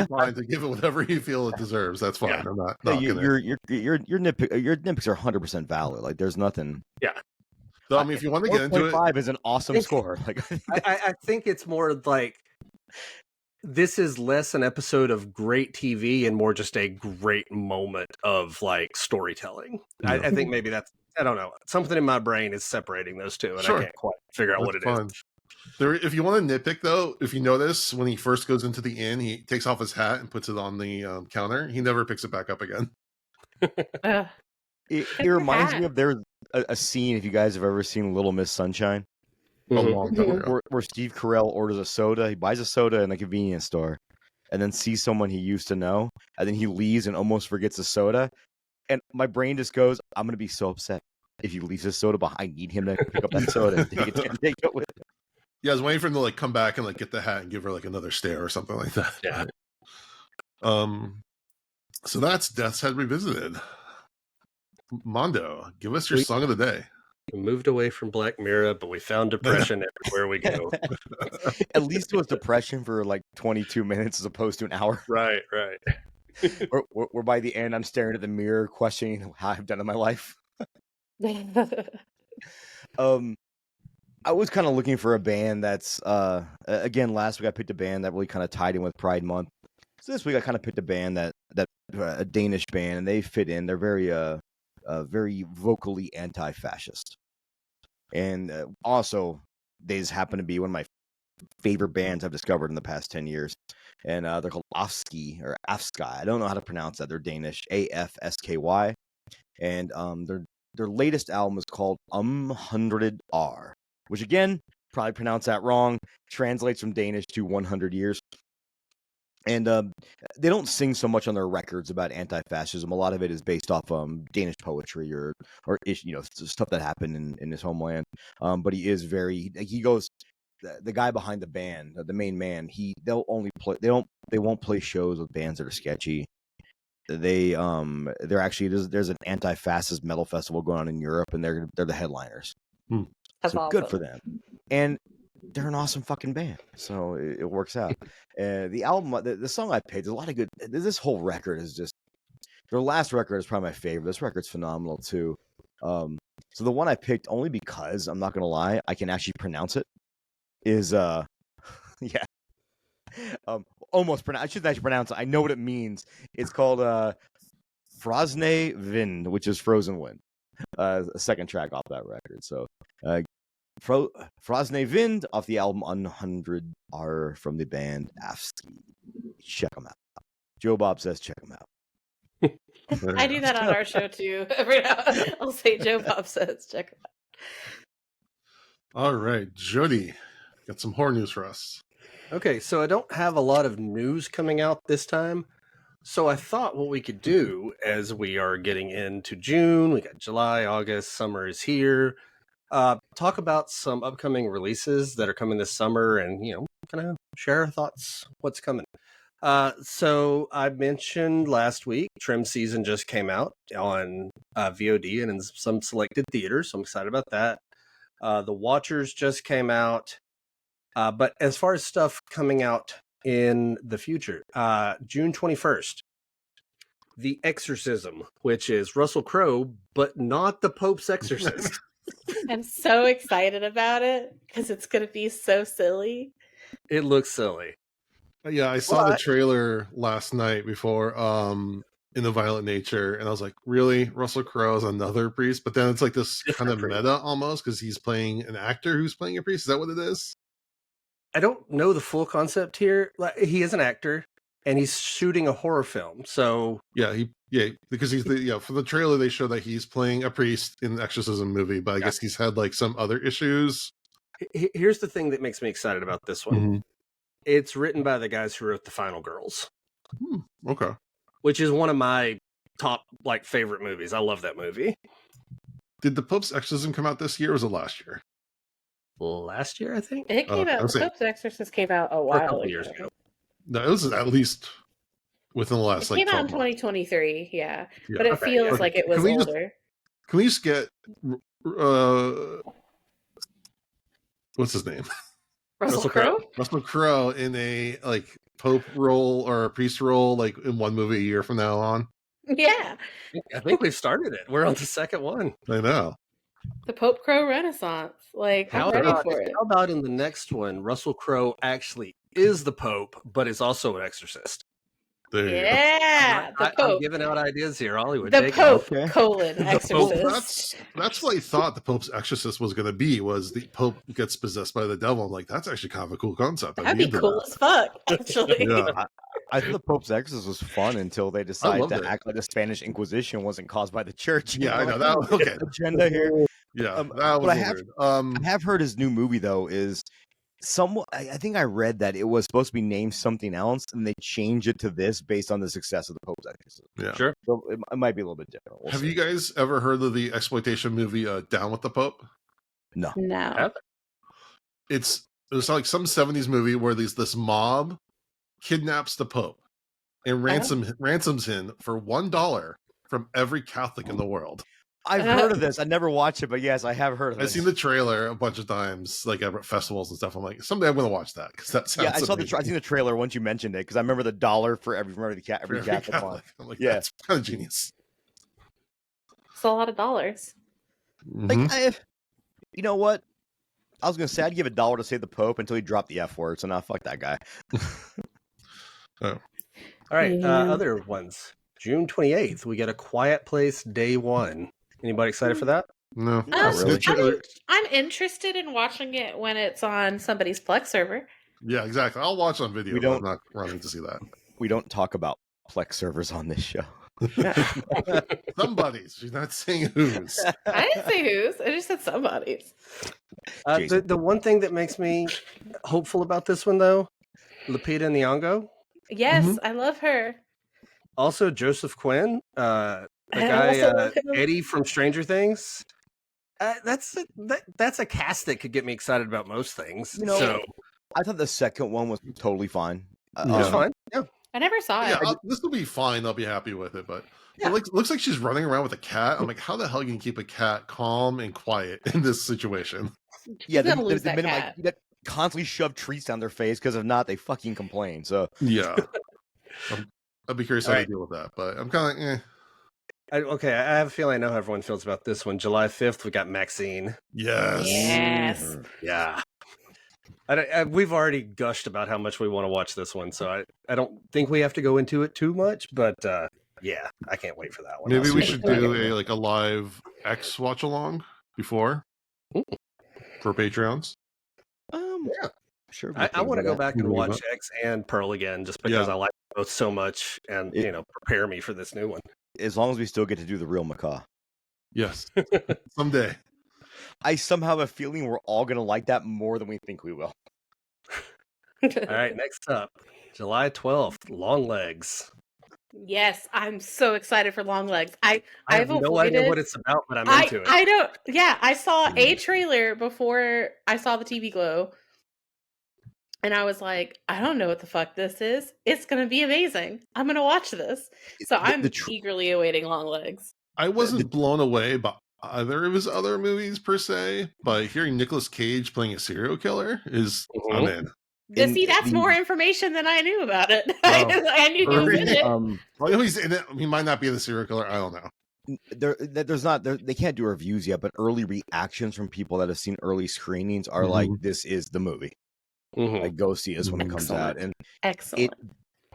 Speaker 1: fine to give it whatever you feel it deserves. That's fine.
Speaker 2: Yeah.
Speaker 1: I'm not
Speaker 3: your nitpicks are 100% valid. Like there's nothing.
Speaker 2: Yeah.
Speaker 1: So I mean, if you want to get into it,
Speaker 3: 5 is an awesome score. Like
Speaker 2: I think it's more like this is less an episode of great TV and more just a great moment of like storytelling. Yeah. I think maybe that's, I don't know, something in my brain is separating those two, and I can't quite figure out what it is.
Speaker 1: There, if you want to nitpick though, if you notice when he first goes into the inn, he takes off his hat and puts it on the counter. He never picks it back up again.
Speaker 3: It reminds me of there's a scene, if you guys have ever seen Little Miss Sunshine, where Steve Carell orders a soda. He buys a soda in a convenience store and then sees someone he used to know, and then he leaves and almost forgets the soda. And my brain just goes, I'm going to be so upset if he leaves his soda behind. I need him to pick up that soda and take it with him.
Speaker 1: Yeah, I was waiting for him to like come back and like get the hat and give her like another stare or something like that.
Speaker 2: Yeah.
Speaker 1: So that's Death's Head Revisited. Mondo, give us your song of the day.
Speaker 2: We moved away from Black Mirror, but we found depression everywhere we go.
Speaker 3: At least it was depression for like 22 minutes as opposed to an hour.
Speaker 2: Right.
Speaker 3: Or by the end, I'm staring at the mirror, questioning how I've done in my life. I was kind of looking for a band that's, again, last week I picked a band that really kind of tied in with Pride Month. So this week I kind of picked a band that a Danish band, and they fit in. They're very vocally anti-fascist. And also, they just happen to be one of my favorite bands I've discovered in the past 10 years. And they're called Afsky, or Afsky. I don't know how to pronounce that. They're Danish, AFSKY. And their latest album is called 100R, which again, probably pronounced that wrong, translates from Danish to 100 years. And they don't sing so much on their records about anti-fascism. A lot of it is based off Danish poetry or stuff that happened in his homeland. But he is he goes, the guy behind the band, the main man, they won't play shows with bands that are sketchy. They're actually there's an anti-fascist metal festival going on in Europe, and they're the headliners.
Speaker 4: That's
Speaker 3: so
Speaker 4: awesome.
Speaker 3: Good for them. And they're an awesome fucking band, so it works out. The album, the song I picked, there's a lot of good. This whole record is just, their last record is probably my favorite. This record's phenomenal too. So the one I picked, only because I'm not gonna lie, I can actually pronounce it, is almost pronounce. I should actually pronounce it. I know what it means. It's called Frosne Vind, which is Frozen Wind. A second track off that record. So Frosne Wind off the album 100 are from the band Afsky. Check them out. Joe Bob says check them out.
Speaker 4: I do that on our show too. Every now I'll say Joe Bob says check it out.
Speaker 1: All right, Jody, got some horror news for us.
Speaker 2: Okay, so I don't have a lot of news coming out this time. So I thought what we could do, as we are getting into June, we got July, August, summer is here, talk about some upcoming releases that are coming this summer and, kind of share our thoughts, what's coming. So I mentioned last week, Trim Season just came out on VOD and in some selected theaters, so I'm excited about that. The Watchers just came out. But as far as stuff coming out in the future, June 21st, The Exorcism, which is Russell Crowe, but not the Pope's exorcist.
Speaker 4: I'm so excited about it because it's going to be so silly.
Speaker 2: It looks silly.
Speaker 1: Yeah, I saw the trailer last night before in the Violent Nature, and I was like, really? Russell Crowe is another priest? But then it's like this kind of meta almost, because he's playing an actor who's playing a priest. Is that what it is?
Speaker 2: I don't know the full concept here. Like, he is an actor, and he's shooting a horror film. So
Speaker 1: yeah, because he's for the trailer they show that he's playing a priest in the Exorcism movie, but I guess he's had like some other issues.
Speaker 2: Here's the thing that makes me excited about this one. Mm-hmm. It's written by the guys who wrote The Final Girls.
Speaker 1: Okay.
Speaker 2: Which is one of my top favorite movies. I love that movie.
Speaker 1: Did the Pope's Exorcism come out this year or was it last year?
Speaker 2: Last year, I think.
Speaker 4: It came out. Pope's Exorcist came out a while
Speaker 2: years ago.
Speaker 1: No, it was at least within the last.
Speaker 4: It came out in 2023, yeah. But it feels like it was older.
Speaker 1: Can we just get what's his name?
Speaker 4: Russell Crowe.
Speaker 1: Russell Crowe in a Pope role or a priest role, in one movie a year from now on.
Speaker 4: Yeah,
Speaker 2: I think we've started it. We're on the second one.
Speaker 1: I know.
Speaker 4: The Pope Crowe Renaissance. I'm ready for it.
Speaker 2: How about in the next one, Russell Crowe actually is the Pope, but is also an exorcist?
Speaker 4: Yeah, the Pope.
Speaker 2: I'm giving out ideas here, Hollywood.
Speaker 4: The Pope, exorcist.
Speaker 1: That's what I thought the Pope's exorcist was going to be, was the Pope gets possessed by the devil. I'm like, that's actually kind of a cool concept.
Speaker 4: That'd be cool as fuck, actually.
Speaker 3: Yeah. I thought the Pope's exorcist was fun until they decided to act like the Spanish Inquisition wasn't caused by the church.
Speaker 1: Yeah, I know that. Okay,
Speaker 3: agenda here.
Speaker 1: Yeah, that was
Speaker 3: I have heard his new movie though is somewhat. I think I read that it was supposed to be named something else, and they changed it to this based on the success of the Pope's exorcist.
Speaker 1: Yeah,
Speaker 2: sure.
Speaker 3: So it might be a little bit different.
Speaker 1: Have you guys ever heard of the exploitation movie "Down with the Pope"?
Speaker 3: No.
Speaker 1: It's like some 70s movie where this mob kidnaps the Pope and ransoms him for $1 from every Catholic in the world.
Speaker 3: I've heard of this. I never watched it, but yes, I have heard of it.
Speaker 1: I've seen the trailer a bunch of times, at festivals and stuff. I'm like, someday I'm going to watch that because that sounds.
Speaker 3: Yeah, I seen the trailer once you mentioned it because I remember the $1 for every Catholic month.
Speaker 1: I'm like, yeah, it's kind of genius.
Speaker 4: It's a lot of dollars.
Speaker 1: Mm-hmm.
Speaker 3: You know what? I was going to say I'd give $1 to save the Pope until he dropped the F word. So now fuck that guy.
Speaker 2: Oh. All right, other ones. June 28th, we get A Quiet Place Day 1. Anybody excited for that?
Speaker 1: No.
Speaker 3: Not really.
Speaker 4: I'm interested in watching it when it's on somebody's Plex server.
Speaker 1: Yeah, exactly. I'll watch on video. I'm not running to see that.
Speaker 3: We don't talk about Plex servers on this show.
Speaker 1: Somebody's. She's not saying whose.
Speaker 4: I didn't say whose. I just said somebody's.
Speaker 2: The one thing that makes me hopeful about this one, though, Lupita Nyong'o.
Speaker 4: Yes, I love her.
Speaker 2: Also, Joseph Quinn, the guy Eddie from Stranger Things. That's a cast that could get me excited about most things.
Speaker 3: I thought the second one was totally fine.
Speaker 2: It was fine. Yeah,
Speaker 4: I never saw it.
Speaker 1: Yeah, this will be fine. I'll be happy with it. But it looks like she's running around with a cat. I'm like, how the hell can you keep a cat calm and quiet in this situation?
Speaker 3: Yeah, the minute you constantly shove treats down their face because if not, they fucking complain. So
Speaker 1: yeah. I'd be curious how to deal with that, but I'm kind of
Speaker 2: I have a feeling I know how everyone feels about this one. July 5th, we got Maxine.
Speaker 1: Yes.
Speaker 2: Yeah. We've already gushed about how much we want to watch this one, so I don't think we have to go into it too much, but yeah, I can't wait for that one.
Speaker 1: Maybe we should do a live X watch along before. for Patreons.
Speaker 3: Yeah, sure.
Speaker 2: I want to go back and
Speaker 1: We'll
Speaker 2: watch X and Pearl again, just because I like both so much, and prepare me for this new one.
Speaker 3: As long as we still get to do the real macaw.
Speaker 1: Yes, someday.
Speaker 3: I somehow have a feeling we're all gonna like that more than we think we will.
Speaker 2: All right, next up, July 12th, Long Legs.
Speaker 4: Yes, I'm so excited for Long Legs.
Speaker 2: I have no idea what it's about, but I'm into it.
Speaker 4: I don't. Yeah, I saw a trailer before I saw the TV Glow, and I was like, I don't know what the fuck this is. It's gonna be amazing. I'm gonna watch this. So I'm eagerly awaiting Long Legs.
Speaker 1: I wasn't blown away by either of his other movies per se, but hearing Nicolas Cage playing a serial killer is I'm in.
Speaker 4: See, that's more information than I knew about it. I knew he was in it.
Speaker 1: Well, he's in it. He might not be the serial killer. I don't know.
Speaker 3: They can't do reviews yet, but early reactions from people that have seen early screenings are like, "This is the movie." Like, go see us when it comes out. And
Speaker 4: excellent.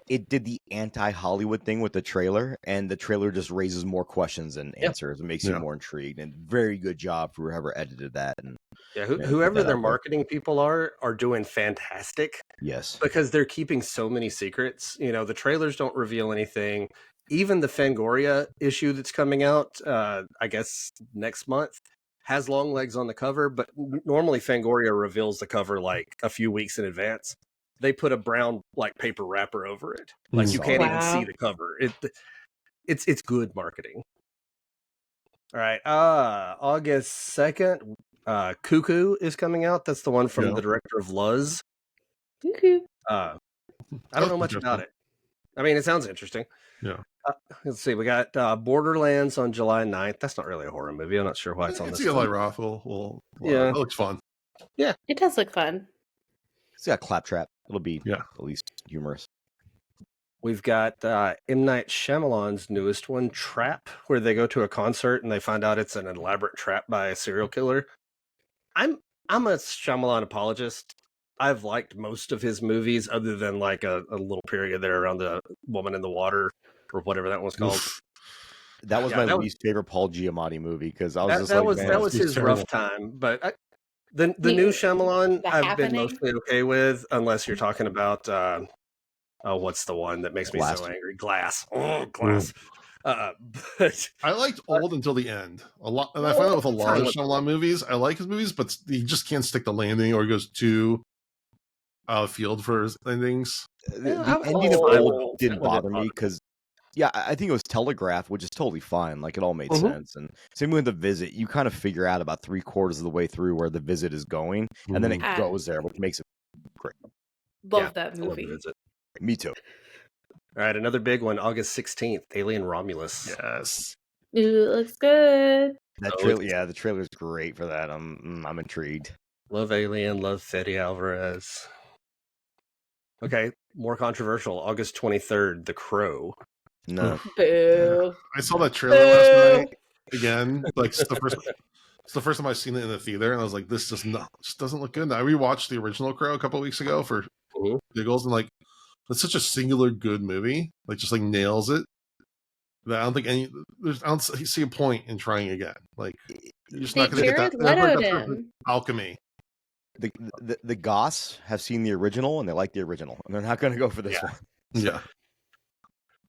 Speaker 3: It did the anti-Hollywood thing with the trailer, and the trailer just raises more questions than answers. It makes you more intrigued, and very good job for whoever edited that. And
Speaker 2: whoever their marketing people are doing fantastic.
Speaker 3: Yes,
Speaker 2: because they're keeping so many secrets. The trailers don't reveal anything. Even the Fangoria issue that's coming out, I guess next month, has Long Legs on the cover. But normally Fangoria reveals the cover like a few weeks in advance. They put a brown paper wrapper over it, like you can't even see the cover. It's good marketing. All right, August 2nd, Cuckoo is coming out. That's the one from the director of Luz.
Speaker 4: Cuckoo.
Speaker 2: I don't know much about it. I mean, it sounds interesting.
Speaker 1: Yeah.
Speaker 2: Let's see. We got Borderlands on July 9th. That's not really a horror movie. I'm not sure why it's on this.
Speaker 1: Eli Roth will it looks fun.
Speaker 2: Yeah,
Speaker 4: it does look fun.
Speaker 3: It's got Claptrap. It'll be at least humorous.
Speaker 2: We've got M. Night Shyamalan's newest one, Trap, where they go to a concert and they find out it's an elaborate trap by a serial killer. I'm a Shyamalan apologist. I've liked most of his movies, other than like a little period there around the Woman in the Water or whatever that was called.
Speaker 3: That was my least favorite Paul Giamatti movie, because I was
Speaker 2: that was his rough time. But the new Shyamalan I've been mostly okay with, unless you're talking about what's the one that makes me so angry? Glass. Oh, Glass. But
Speaker 1: I liked Old until the end a lot, and I find that with a lot of Shyamalan movies. I like his movies, but he just can't stick the landing, or he goes too field for his endings.
Speaker 3: The ending of Old didn't bother me because, I think it was telegraphed, which is totally fine. Like, it all made sense. And same with The Visit. You kind of figure out about 3/4 of the way through where The Visit is going, and then it goes there, which makes it great.
Speaker 4: Love that movie.
Speaker 3: Me too.
Speaker 2: All right, another big one, August 16th, Alien Romulus.
Speaker 1: Yes.
Speaker 4: Ooh, it looks good.
Speaker 3: That trailer, the trailer's great for that. I'm intrigued.
Speaker 2: Love Alien, love Fede Alvarez. Okay, more controversial, August 23rd, The Crow.
Speaker 3: No.
Speaker 4: Boo.
Speaker 1: I saw that trailer last night again. Like, it's the first time I've seen it in the theater, and I was like, this just doesn't look good. I rewatched the original Crow a couple of weeks ago for giggles, and like, it's such a singular good movie. Like, just like nails it. That I don't think I don't see a point in trying again. Like, you're just not going to get that alchemy.
Speaker 3: The Goths have seen the original, and they like the original, and they're not going to go for this one.
Speaker 1: Yeah.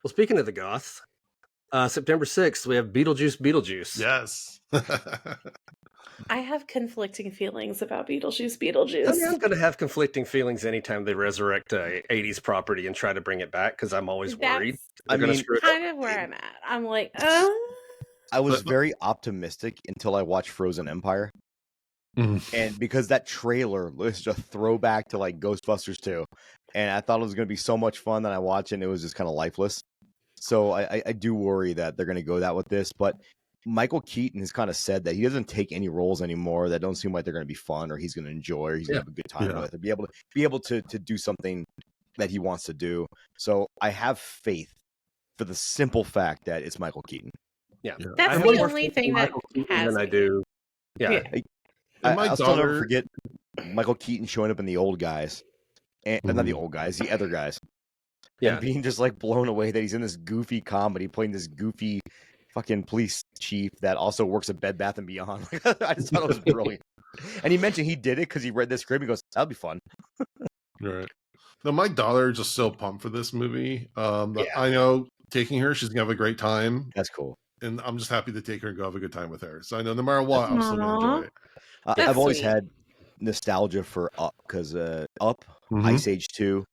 Speaker 2: Well, speaking of the Goths, September 6th, we have Beetlejuice.
Speaker 1: Yes.
Speaker 4: I have conflicting feelings about Beetlejuice.
Speaker 2: I'm going to have conflicting feelings anytime they resurrect a 80s property and try to bring it back, because I'm always worried.
Speaker 4: Kind of where I'm at. I'm like, oh.
Speaker 3: I was very optimistic until I watched Frozen Empire. And because that trailer was just a throwback to like Ghostbusters 2. And I thought it was going to be so much fun that I watched it, and it was just kind of lifeless. So I do worry that they're going to go that with this. But Michael Keaton has kind of said that he doesn't take any roles anymore that don't seem like they're going to be fun, or he's going to enjoy, or he's going to have a good time with, or be able to do something that he wants to do. So I have faith for the simple fact that it's Michael Keaton.
Speaker 2: Yeah.
Speaker 4: That's the only thing that has
Speaker 2: I do. Yeah.
Speaker 3: I'll still never forget Michael Keaton showing up in The Old Guys. And not The Old Guys, the other guys. Yeah. And being just like blown away that he's in this goofy comedy, playing this goofy fucking police chief that also works at Bed Bath & Beyond. I just thought it was brilliant. And he mentioned he did it because he read the script. He goes, "That'll be fun."
Speaker 1: Right. No, my daughter is just so pumped for this movie.
Speaker 2: Yeah.
Speaker 1: I know taking her, she's gonna have a great time,
Speaker 3: That's cool.
Speaker 1: and I'm just happy to take her and go have a good time with her. So I know no matter what, I'm still gonna enjoy it.
Speaker 4: That's
Speaker 3: I've always
Speaker 4: sweet.
Speaker 3: had nostalgia for Up because Up,
Speaker 1: Mhm.
Speaker 3: Ice Age 2,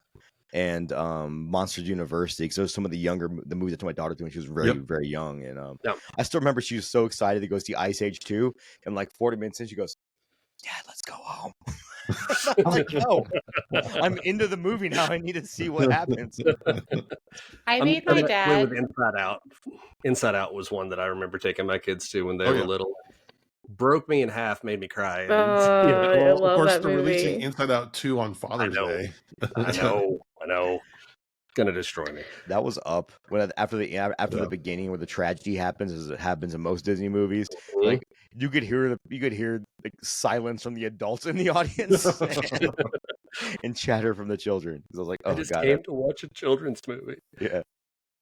Speaker 3: and Monsters University. Because those are some of the movies that my daughter did when she was very, very young. And
Speaker 2: Yep.
Speaker 3: I still remember she was so excited to go see Ice Age 2. And like 40 minutes in, she goes, "Dad, let's go home." I'm like, "No, I'm into the movie now. I need to see what happens."
Speaker 4: I
Speaker 2: I'm
Speaker 4: made my
Speaker 2: the same way with
Speaker 4: dad.
Speaker 2: Inside Out. Inside Out was one that I remember taking my kids to when they
Speaker 1: Oh,
Speaker 2: were
Speaker 1: yeah.
Speaker 2: little. Broke me in half, made me cry. And,
Speaker 4: Oh,
Speaker 2: you know,
Speaker 4: I
Speaker 1: Well, of
Speaker 4: love
Speaker 1: course,
Speaker 4: that
Speaker 1: they're releasing
Speaker 4: movie.
Speaker 1: Inside Out 2 on Father's
Speaker 2: know.
Speaker 1: Day.
Speaker 2: I know. Gonna destroy me.
Speaker 3: That was Up when after the
Speaker 1: Yeah.
Speaker 3: beginning where the tragedy happens, as it happens in most Disney movies.
Speaker 2: Mhm.
Speaker 3: Like you could hear like silence from the adults in the audience and chatter from the children. So I was like,
Speaker 2: I
Speaker 3: "Oh
Speaker 2: just
Speaker 3: god,
Speaker 2: came to watch a children's movie.
Speaker 3: yeah."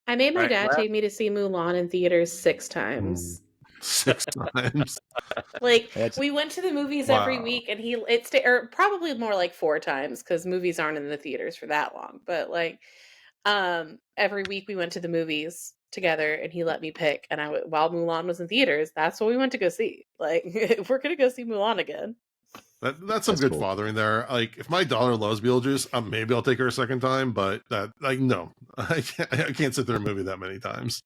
Speaker 4: I made my
Speaker 2: Right,
Speaker 4: dad
Speaker 2: last-
Speaker 4: take me to see Mulan in theaters 6 times.
Speaker 1: 6 times.
Speaker 4: Like
Speaker 3: That's-
Speaker 4: we went to the movies every
Speaker 1: Wow.
Speaker 4: week, and or probably more like 4 times because movies aren't in the theaters for that long. But like, every week we went to the movies together, and he let me pick. And while Mulan was in theaters, that's what we went to go see. Like, if we're gonna go see Mulan again.
Speaker 1: That's some
Speaker 3: That's
Speaker 1: good
Speaker 3: cool.
Speaker 1: fathering there. Like, if my daughter loves Beetlejuice, maybe I'll take her a second time. But no, I can't sit through a movie that many times.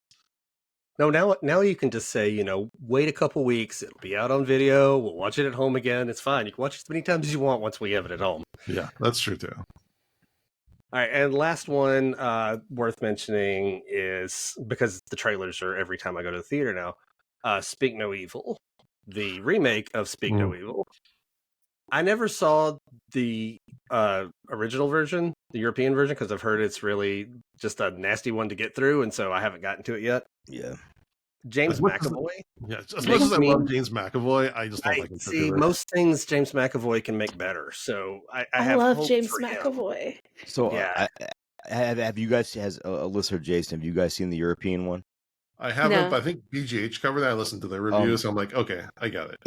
Speaker 2: No, now you can just say, wait a couple weeks. It'll be out on video. We'll watch it at home again. It's fine. You can watch it as many times as you want once we have it at home.
Speaker 1: Yeah, that's true too.
Speaker 2: All right, and last one worth mentioning is because the trailers are every time I go to the theater now. Speak No Evil, the remake of Speak No Evil. I never saw the original version, the European version, because I've heard it's really just a nasty one to get through, and so I haven't gotten to it yet.
Speaker 3: Yeah.
Speaker 2: James
Speaker 1: As much as-
Speaker 2: McAvoy.
Speaker 1: Yeah, as much as I
Speaker 2: me-
Speaker 1: love James McAvoy, I just don't like him.
Speaker 2: See, most things James McAvoy can make better, so I have
Speaker 4: love
Speaker 2: hope
Speaker 4: James
Speaker 2: for him.
Speaker 4: McAvoy.
Speaker 3: So
Speaker 2: Yeah.
Speaker 3: have you guys Alyssa or Jason? Have you guys seen the European one?
Speaker 1: I haven't,
Speaker 4: No.
Speaker 1: but I think BGH covered that. I listened to their review, so I'm like, okay, I got it.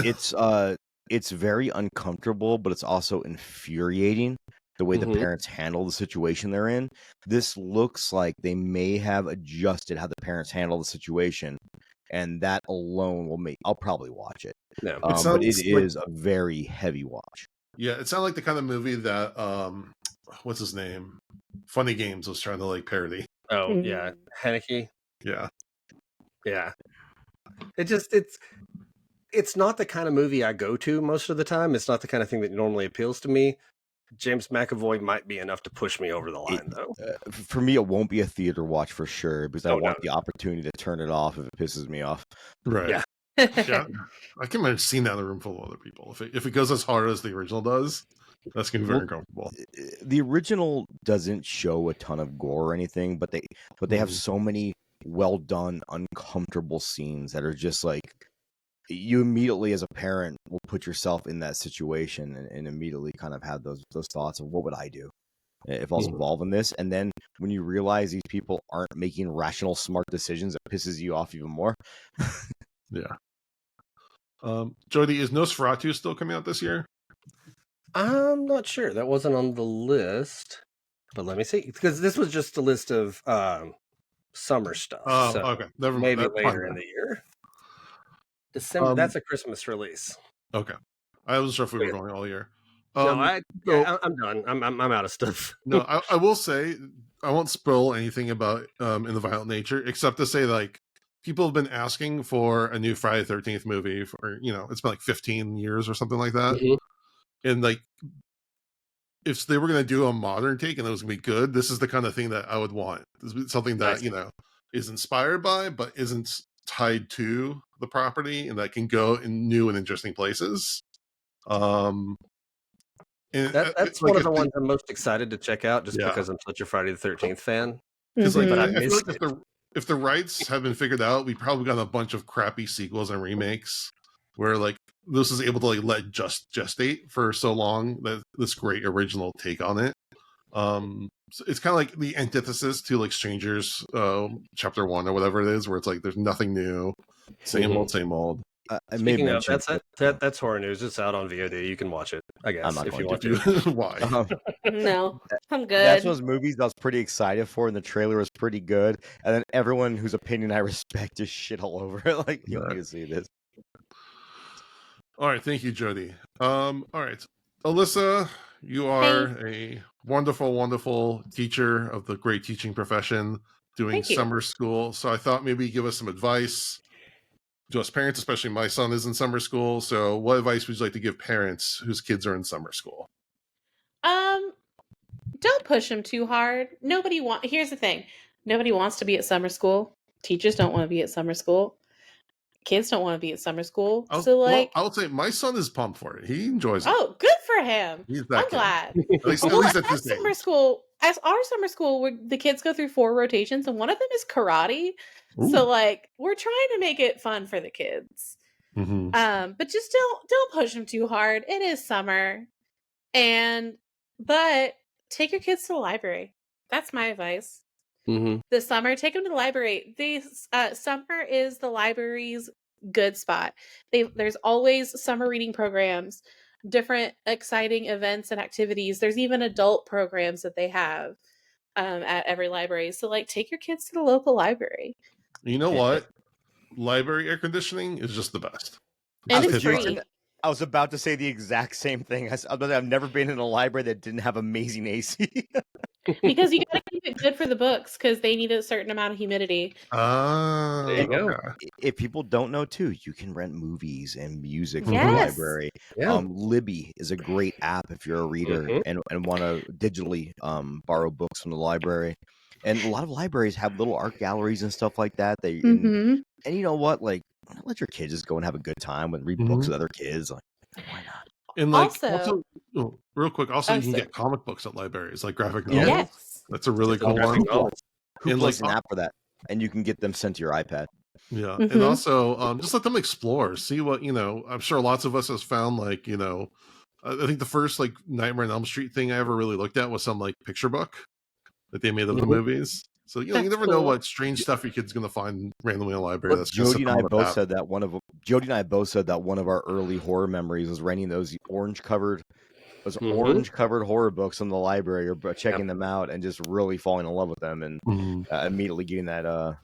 Speaker 3: It's very uncomfortable, but it's also infuriating the way the parents handle the situation they're in. This looks like they may have adjusted how the parents handle the situation, and that alone will I'll probably watch it.
Speaker 2: No.
Speaker 3: But it is a very heavy watch.
Speaker 1: Yeah, it sounded like the kind of movie that what's his name? Funny Games was trying to like parody.
Speaker 2: Oh yeah, Haneke.
Speaker 1: Yeah.
Speaker 2: Yeah. It's not the kind of movie I go to most of the time. It's not the kind of thing that normally appeals to me. James McAvoy might be enough to push me over the line, though.
Speaker 3: For me, it won't be a theater watch for sure because I
Speaker 2: Oh,
Speaker 3: want
Speaker 2: no.
Speaker 3: the opportunity to turn it off if it pisses me off.
Speaker 1: Right.
Speaker 2: Yeah.
Speaker 1: Yeah. I can imagine seeing that in a room full of other people. If it goes as hard as the original does, that's gonna be very uncomfortable.
Speaker 3: The original doesn't show a ton of gore or anything, but they have so many well done, uncomfortable scenes that are just like you immediately as a parent will put yourself in that situation and immediately kind of have those thoughts of what would I do if I was involved in this. And then when you realize these people aren't making rational, smart decisions, it pisses you off even more.
Speaker 1: Yeah. Jody, is Nosferatu still coming out this year?
Speaker 2: I'm not sure. That wasn't on the list. But let me see. Because this was just a list of summer stuff.
Speaker 1: Oh,
Speaker 2: so
Speaker 1: okay. Never mind.
Speaker 2: maybe
Speaker 1: That's
Speaker 2: later
Speaker 1: fine.
Speaker 2: in the year. December. That's a Christmas release.
Speaker 1: Okay. I wasn't sure if we were going all year.
Speaker 2: No, I'm done. I'm out of stuff.
Speaker 1: No, I will say I won't spoil anything about In the Violent Nature, except to say like people have been asking for a new Friday the 13th movie for it's been like 15 years or something like that. And like if they were going to do a modern take and it was going to be good, this is the kind of thing that I would want. This is something that is inspired by but isn't tied to the property and that can go in new and interesting places. And
Speaker 2: that's one of the ones I'm most excited to check out just because I'm such a Friday the 13th fan.
Speaker 1: Because like I feel like if the rights have been figured out, we probably got a bunch of crappy sequels and remakes where like this is able to like let gestate for so long that this great original take on it. So it's kind of like the antithesis to like Strangers chapter 1 or whatever it is, where it's like there's nothing new, same old.
Speaker 3: I may
Speaker 2: Speaking of,
Speaker 3: mention
Speaker 2: that's horror news. It's out on VOD. You can watch it, I guess,
Speaker 3: I'm not
Speaker 2: if you
Speaker 3: going
Speaker 2: want to.
Speaker 1: Why?
Speaker 4: No, I'm
Speaker 3: That's
Speaker 4: good.
Speaker 3: one of those movies I was pretty excited for, and the trailer was pretty good. And then everyone whose opinion I respect just shit all over it. Like, you need to see this.
Speaker 1: All right, thank you, Jody. All right, Alyssa, you are a wonderful, wonderful teacher of the great teaching profession, doing
Speaker 4: Thank you.
Speaker 1: summer school. So I thought maybe you give us some advice to us parents, especially my son is in summer school. So what advice would you like to give parents whose kids are in summer school?
Speaker 4: Don't push them too hard. Here's the thing. Nobody wants to be at summer school. Teachers don't want to be at summer school. Kids don't want to be at summer school.
Speaker 1: I would say my son is pumped for it. He enjoys it.
Speaker 4: Oh, good for him.
Speaker 1: He's that
Speaker 4: I'm
Speaker 1: kid.
Speaker 4: glad.
Speaker 1: At least at this
Speaker 4: summer
Speaker 1: age.
Speaker 4: school, as our summer school, where the kids go through 4 rotations, and one of them is karate.
Speaker 1: Ooh.
Speaker 4: So we're trying to make it fun for the kids.
Speaker 1: Mm-hmm.
Speaker 4: But just don't push them too hard. It is summer, but take your kids to the library. That's my advice.
Speaker 2: Mm-hmm.
Speaker 4: This summer, take them to the library. Summer is the library's good spot. There's always summer reading programs, different exciting events and activities. There's even adult programs that they have at every library. So take your kids to the local library.
Speaker 1: You know what? Library air conditioning is just the best.
Speaker 4: And it's free.
Speaker 3: I was about to say the exact same thing. I've never been in a library that didn't have amazing AC.
Speaker 4: Because you gotta keep it good for the books because they need a certain amount of humidity.
Speaker 2: There you go.
Speaker 3: If people don't know too, you can rent movies and music from the
Speaker 4: Yes.
Speaker 3: library.
Speaker 2: Yeah.
Speaker 3: Libby is a great app if you're a reader and want to digitally borrow books from the library. And a lot of libraries have little art galleries and stuff like that. And you know what? Let your kids just go and have a good time and read books with other kids. Why not?
Speaker 1: And also real quick, you can get comic books at libraries, like graphic novels.
Speaker 4: Yes.
Speaker 1: That's a really cool one.
Speaker 3: Who plays an app for that? And you can get them sent to your iPad.
Speaker 1: Yeah. And also just let them explore, see what, I'm sure lots of us has found, I think the first Nightmare on Elm Street thing I ever really looked at was some picture book that they made of the movies. So you never know what strange stuff your kid's going to find randomly in a library. That's
Speaker 3: Jody and I both said that one of our early horror memories was renting those orange covered horror books in the library or checking them out and just really falling in love with them and immediately getting that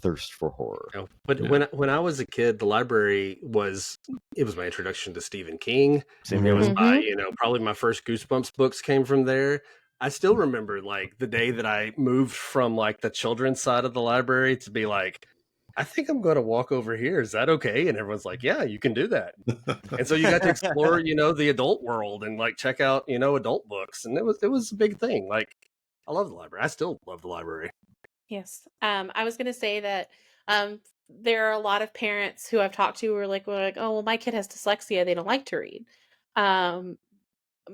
Speaker 3: thirst for horror.
Speaker 2: But when I was a kid, the library was my introduction to Stephen King.
Speaker 3: Same
Speaker 2: It
Speaker 3: here.
Speaker 2: was probably my first Goosebumps books came from there. I still remember the day that I moved from the children's side of the library to be I think I'm going to walk over here. Is that okay? And everyone's like, yeah, you can do that. And so you got to explore, the adult world and check out, adult books. And it was a big thing. I love the library. I still love the library.
Speaker 4: Yes. I was going to say that there are a lot of parents who I've talked to who are like, oh, well, my kid has dyslexia. They don't like to read.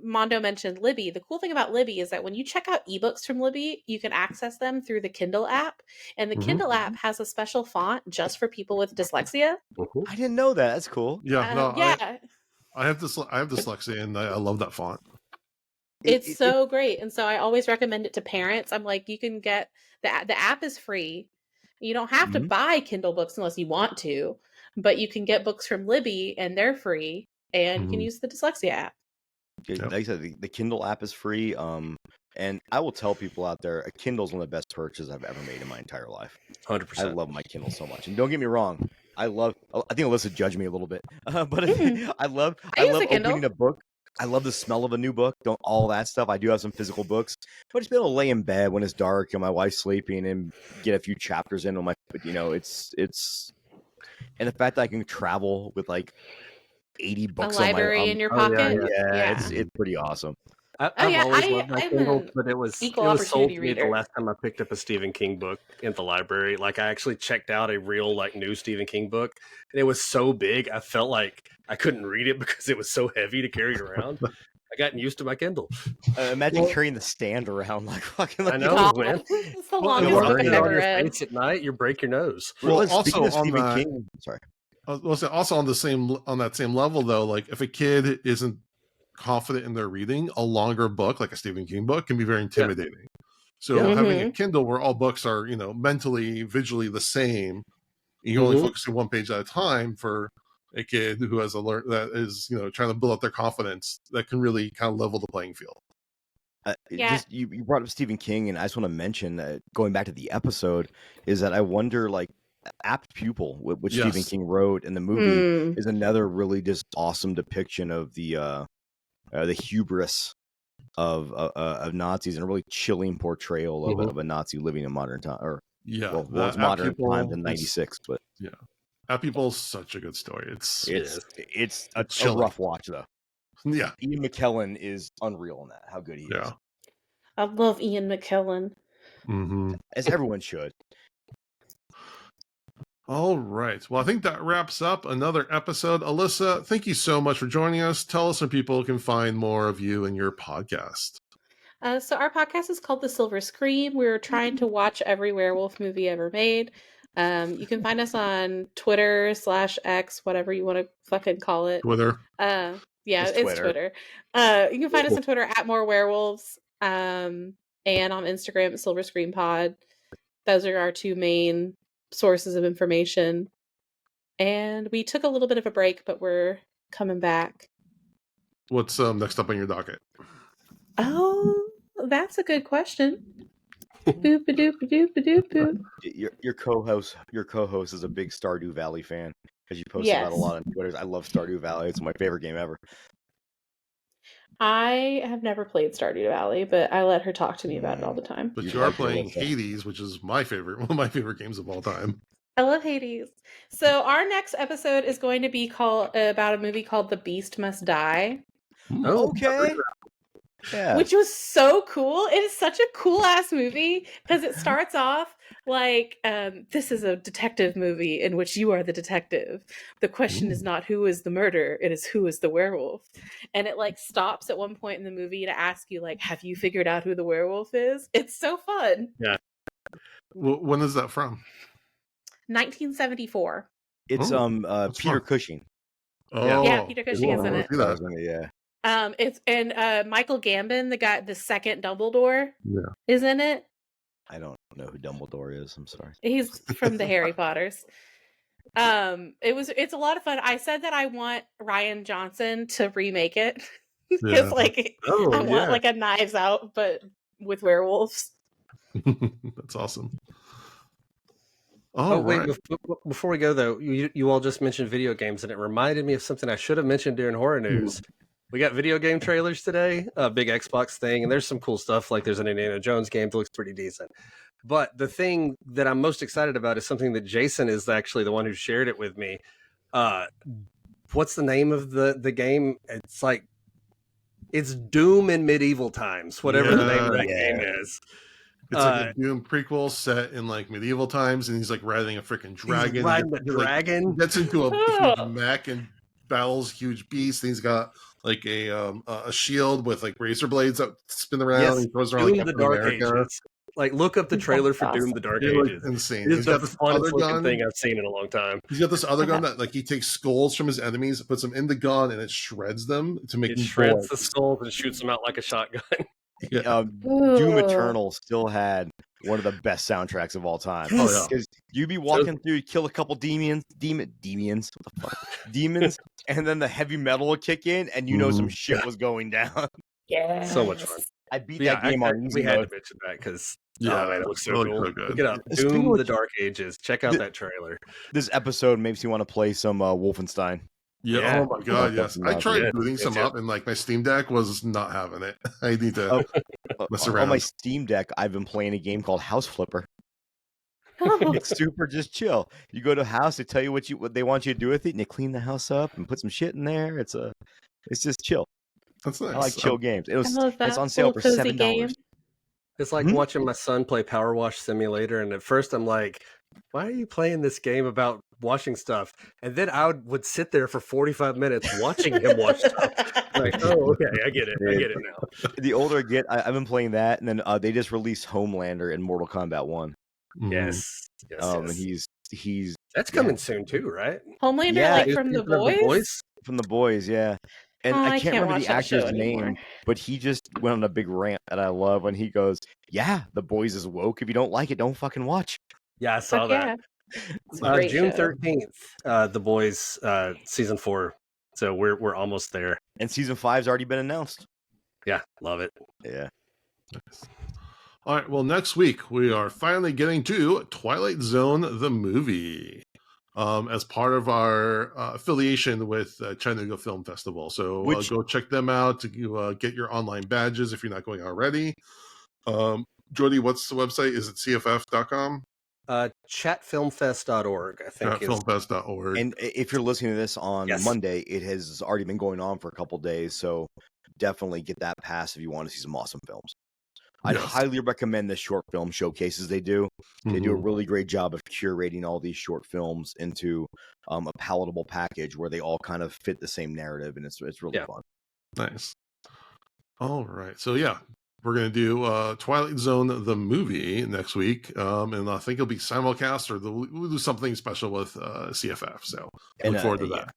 Speaker 4: Mondo mentioned Libby. The cool thing about Libby is that when you check out ebooks from Libby, you can access them through the Kindle app. And the Kindle app has a special font just for people with dyslexia.
Speaker 3: I didn't know that. That's cool.
Speaker 1: Yeah.
Speaker 4: Yeah.
Speaker 1: I have dyslexia and I love that font.
Speaker 4: It's so great. And so I always recommend it to parents. I'm like, you can get the app is free. You don't have to buy Kindle books unless you want to, but you can get books from Libby and they're free and you can use the dyslexia app.
Speaker 3: Like I said, the Kindle app is free. And I will tell people out there, a Kindle is one of the best purchases I've ever made in my entire life.
Speaker 2: 100%.
Speaker 3: I love my Kindle so much. And don't get me wrong, I think Alyssa judged me a little bit, but I love opening a book. I love the smell of a new book. All that stuff. I do have some physical books, but just be able to lay in bed when it's dark and my wife's sleeping and get a few chapters in on my. It's and the fact that I can travel with 80 books
Speaker 4: a library in your pocket.
Speaker 3: It's pretty awesome.
Speaker 2: I've always loved my Kindle, but it was sold to me
Speaker 4: reader.
Speaker 2: the last time I picked up a Stephen King book in the library. I actually checked out a real new Stephen King book, and it was so big I felt like I couldn't read it because it was so heavy to carry it around. I gotten used to my Kindle.
Speaker 3: Imagine carrying the stand around fucking.
Speaker 2: I know, man.
Speaker 4: It's the longest book I've ever read.
Speaker 2: Face at night, you break your nose.
Speaker 1: Well, also on
Speaker 3: Stephen King. Sorry.
Speaker 1: Also on that same level though, if a kid isn't confident in their reading, a longer book like a Stephen King book can be very intimidating. So having a Kindle where all books are mentally, visually the same, you can only focus on one page at a time for a kid who has that is trying to build up their confidence, that can really kind of level the playing field.
Speaker 3: Just you brought up Stephen King, and I just want to mention, going back to the episode, is that I wonder, like, Apt Pupil, which Stephen King wrote in the movie, is another really just awesome depiction of the hubris of Nazis, and a really chilling portrayal of a Nazi living in modern time, or it's modern times in '96. But
Speaker 1: Apt Pupil is such a good story. It's
Speaker 3: a rough watch though.
Speaker 1: Yeah,
Speaker 3: Ian McKellen is unreal in that. How good he is.
Speaker 4: I love Ian McKellen.
Speaker 3: As everyone should.
Speaker 1: All right. Well, I think that wraps up another episode. Alyssa, thank you so much for joining us. Tell us where people can find more of you and your podcast.
Speaker 4: So our podcast is called The Silver Scream. We're trying to watch every werewolf movie ever made. You can find us on Twitter /X, whatever you want to fucking call it.
Speaker 1: Twitter.
Speaker 4: It's Twitter. You can find us on Twitter @MoreWerewolves, and on Instagram Silver Scream Pod. Those are our two main sources of information. And we took a little bit of a break, but we're coming back.
Speaker 1: What's next up on your docket?
Speaker 4: Oh, that's a good question. Boop a doop a doop a doop boop.
Speaker 3: Your co-host is a big Stardew Valley fan, because you post about a lot on Twitter. I love Stardew Valley. It's my favorite game ever.
Speaker 4: I have never played Stardew Valley, but I let her talk to me about it all the time.
Speaker 1: But you are playing Hades, which is one of my favorite games of all time.
Speaker 4: I love Hades. So our next episode is going to be about a movie called The Beast Must Die.
Speaker 3: Okay. Yeah.
Speaker 4: Which was so cool. It is such a cool ass movie, because it starts off like, this is a detective movie in which you are the detective. The question is not who is the murderer, it is who is the werewolf. And it like stops at one point in the movie to ask you, like, have you figured out who the werewolf is? It's so fun.
Speaker 2: Yeah.
Speaker 1: When is that from?
Speaker 4: 1974.
Speaker 3: It's Peter Cushing.
Speaker 1: Oh,
Speaker 4: yeah, Peter Cushing is in it.
Speaker 3: Yeah.
Speaker 4: It's Michael Gambon, the second Dumbledore, is in it.
Speaker 3: I don't know who Dumbledore is. I'm sorry.
Speaker 4: He's from the Harry Potters. It's a lot of fun. I said that I want Rian Johnson to remake it, because I want like a Knives Out, but with werewolves.
Speaker 1: That's awesome.
Speaker 2: Wait, before we go though, you all just mentioned video games, and it reminded me of something I should have mentioned during horror news. We got video game trailers today, a big Xbox thing, and there's some cool stuff. Like there's an Indiana Jones game that looks pretty decent. But the thing that I'm most excited about is something that Jason is actually the one who shared it with me. What's the name of the game? It's Doom in medieval times, whatever the name of that game is.
Speaker 1: It's like a Doom prequel set in like medieval times, and he's like riding a freaking dragon.
Speaker 2: He's riding a dragon.
Speaker 1: Like, gets into a huge mech and battles huge beasts. And he's got like a shield with like razor blades that spin around.
Speaker 2: Yes,
Speaker 1: and he throws around
Speaker 2: Doom the Dark Ages. Like, look up the trailer for Doom the Dark Ages.
Speaker 1: Insane.
Speaker 2: It's the funnest looking thing I've seen in a long time.
Speaker 1: He's got this other gun that like he takes skulls from his enemies, puts them in the gun, and it shreds them to make them
Speaker 2: shreds the skulls and shoots them out like a shotgun.
Speaker 3: Doom Eternal still had one of the best soundtracks of all time.
Speaker 1: Oh, yeah.
Speaker 3: You'd be walking through, kill a couple demons, and then the heavy metal would kick in, and some shit was going down.
Speaker 4: Yeah,
Speaker 2: so much fun.
Speaker 3: I beat that game on easy
Speaker 2: We had
Speaker 3: mode.
Speaker 2: to mention that because
Speaker 1: it
Speaker 2: looks so cool.
Speaker 1: So good.
Speaker 2: Look it up. Doom the Dark Ages. Check out that trailer.
Speaker 3: This episode makes you want to play some Wolfenstein.
Speaker 1: Yeah. Oh my god, yes. I tried booting some up, and like my Steam Deck was not having it. I need to mess around.
Speaker 3: On my Steam Deck, I've been playing a game called House Flipper. It's super just chill. You go to a house, they tell you what they want you to do with it, and you clean the house up and put some shit in there. It's just chill.
Speaker 1: That's nice.
Speaker 3: I like chill games. It's on
Speaker 4: little
Speaker 3: sale for
Speaker 4: cozy
Speaker 3: $7.
Speaker 4: game.
Speaker 2: It's like watching my son play Power Wash Simulator, and at first I'm like, why are you playing this game about washing stuff? And then I would sit there for 45 minutes watching him wash stuff. Like, oh, okay, I get it now.
Speaker 3: The older I get, I've been playing that, and then they just released Homelander in Mortal Kombat 1.
Speaker 2: Yes.
Speaker 3: And he's
Speaker 2: that's coming soon too, right?
Speaker 4: Homelander, from The Boys?
Speaker 3: From The Boys, yeah. And I can't remember the actor's name, but he just went on a big rant that I love when he goes, "Yeah, The Boys is woke. If you don't like it, don't fucking watch."
Speaker 2: Yeah, I saw that.
Speaker 4: It's a great
Speaker 2: June
Speaker 4: show.
Speaker 2: 13th, The Boys season 4. So we're almost there.
Speaker 3: And season 5's already been announced.
Speaker 2: Yeah, love it.
Speaker 3: Yeah.
Speaker 1: Nice. All right. Well, next week we are finally getting to Twilight Zone the movie, as part of our affiliation with Chattanooga Film Festival. So go check them out to get your online badges if you're not going already. Jody, what's the website? Is it cff.com?
Speaker 2: Chatfilmfest.org, I think.
Speaker 1: Chatfilmfest.org.
Speaker 3: And if you're listening to this on Monday, it has already been going on for a couple days. So definitely get that pass if you want to see some awesome films. I'd highly recommend the short film showcases they do. They do a really great job of curating all these short films into a palatable package where they all kind of fit the same narrative, and it's really fun.
Speaker 1: Nice. All right. So we're going to do Twilight Zone the movie next week, and I think it'll be simulcast, or we'll do something special with CFF. So look forward to that.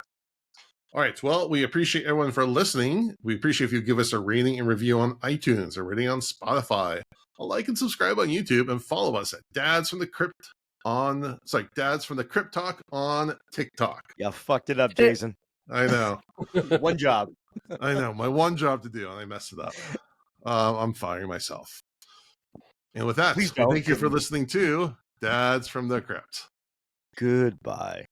Speaker 1: All right. Well, we appreciate everyone for listening. We appreciate if you give us a rating and review on iTunes, a rating on Spotify, a like and subscribe on YouTube, and follow us at Dads from the Crypt Dads from the Crypt Talk on TikTok.
Speaker 3: Yeah, fucked it up, Jason.
Speaker 1: I know.
Speaker 3: One job.
Speaker 1: I know. My one job to do, and I messed it up. I'm firing myself. And with that, thank you for listening to Dads from the Crypt.
Speaker 3: Goodbye.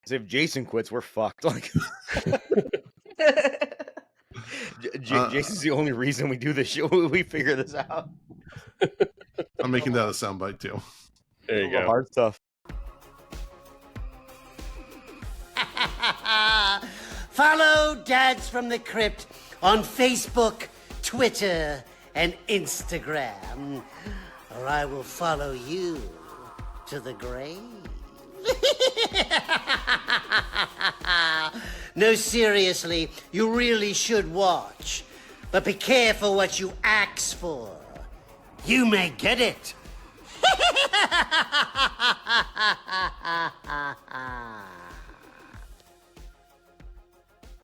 Speaker 3: Because if Jason quits, we're fucked. Like, Jason's the only reason we do this show. We figure this out.
Speaker 1: I'm making that a soundbite too.
Speaker 2: There you go.
Speaker 3: Hard stuff.
Speaker 5: Follow Dads from the Crypt on Facebook, Twitter, and Instagram, or I will follow you to the grave. No, seriously, you really should watch. But be careful what you ask for. You may get it.